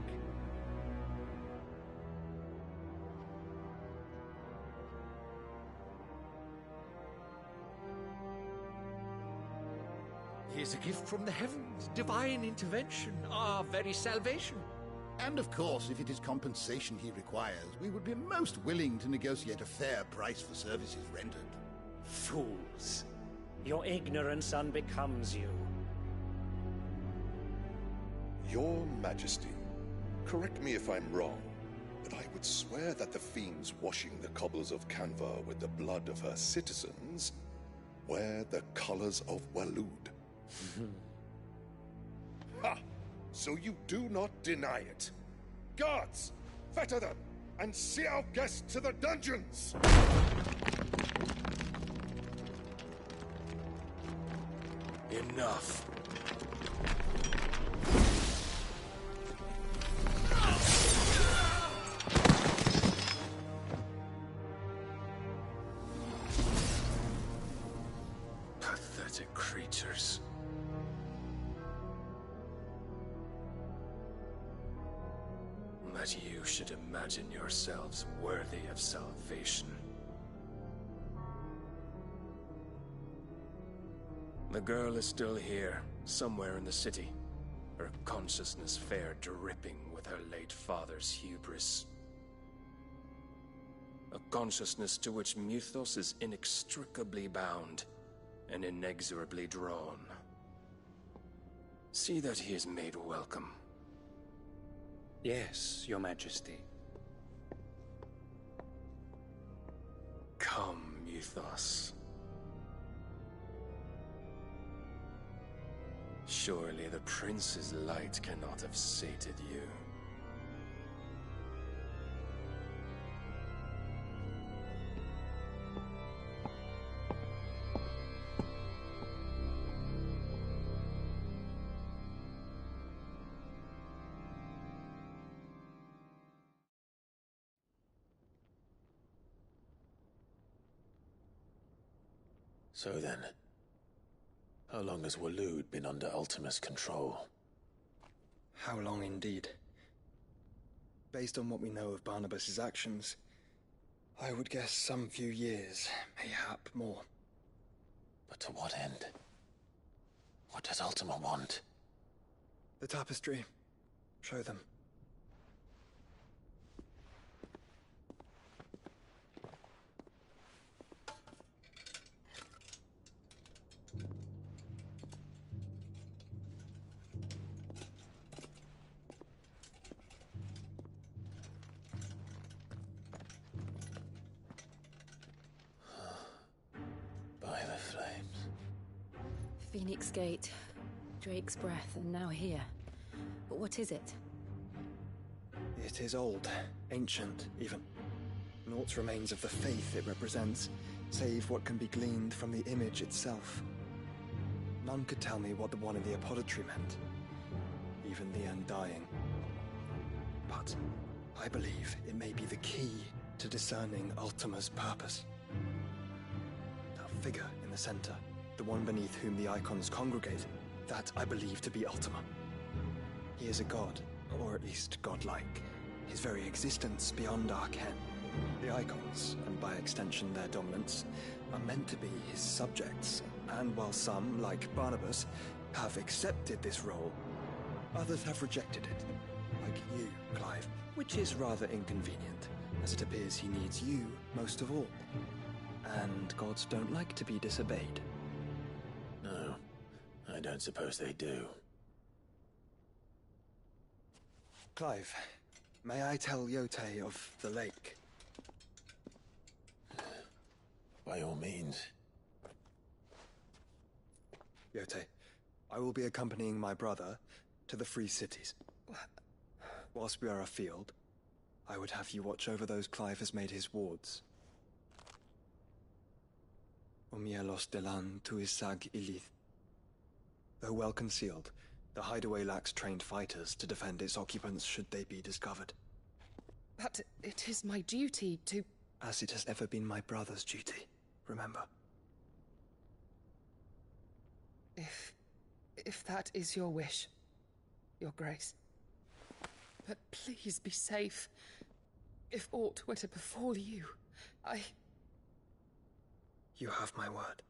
is a gift from the heavens, divine intervention, our very salvation. And of course, if it is compensation he requires, we would be most willing to negotiate a fair price for services rendered. Fools. Your ignorance unbecomes you. Your Majesty, correct me if I'm wrong, but I would swear that the fiends washing the cobbles of Canva with the blood of her citizens wear the colors of Waloed. Ha! So you do not deny it. Guards, fetter them, and see our guests to the dungeons! Enough. Pathetic creatures. That you should imagine yourselves worthy of salvation. The girl is still here, somewhere in the city, her consciousness fair dripping with her late father's hubris. A consciousness to which Mythos is inextricably bound and inexorably drawn. See that he is made welcome. Yes, Your Majesty. Come, Mythos. Surely the prince's light cannot have sated you. So then, how long has Waloed been under Ultima's control? How long indeed? Based on what we know of Barnabas's actions, I would guess some few years, mayhap more. But to what end? What does Ultima want? The tapestry. Show them. By the flames. Phoenix Gate, Drake's Breath, and now here. But what is it? It is old, ancient, even. Naught remains of the faith it represents, save what can be gleaned from the image itself. None could tell me what the one in the apothecary meant, even the Undying. But I believe it may be the key to discerning Ultima's purpose. That figure in the center, the one beneath whom the icons congregate, that I believe to be Ultima. He is a god, or at least godlike, his very existence beyond our ken. The icons, and by extension their dominants, are meant to be his subjects, and while some, like Barnabas, have accepted this role, others have rejected it, like you, Clive, which is rather inconvenient, as it appears he needs you most of all. And gods don't like to be disobeyed. No, I don't suppose they do. Clive, may I tell Yote of the lake? By all means. Yote, I will be accompanying my brother to the Free Cities. Whilst we are afield, I would have you watch over those Clive has made his wards. Umielos delan tuisag ilith. Though well concealed, the hideaway lacks trained fighters to defend its occupants should they be discovered. But it is my duty to... As it has ever been my brother's duty, remember. If that is your wish, Your Grace. But please be safe. If aught were to befall you, You have my word.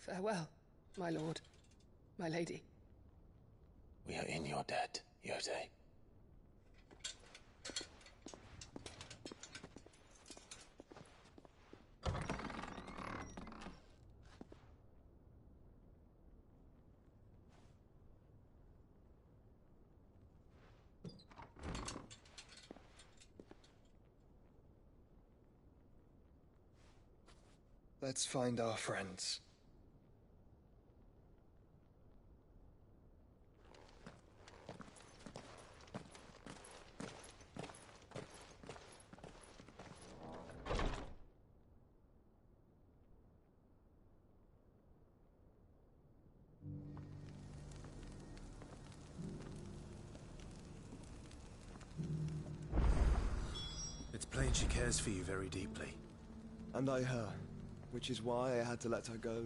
Farewell, my lord, my lady. We are in your debt, Yotei. Let's find our friends. It's plain she cares for you very deeply. And I her, which is why I had to let her go.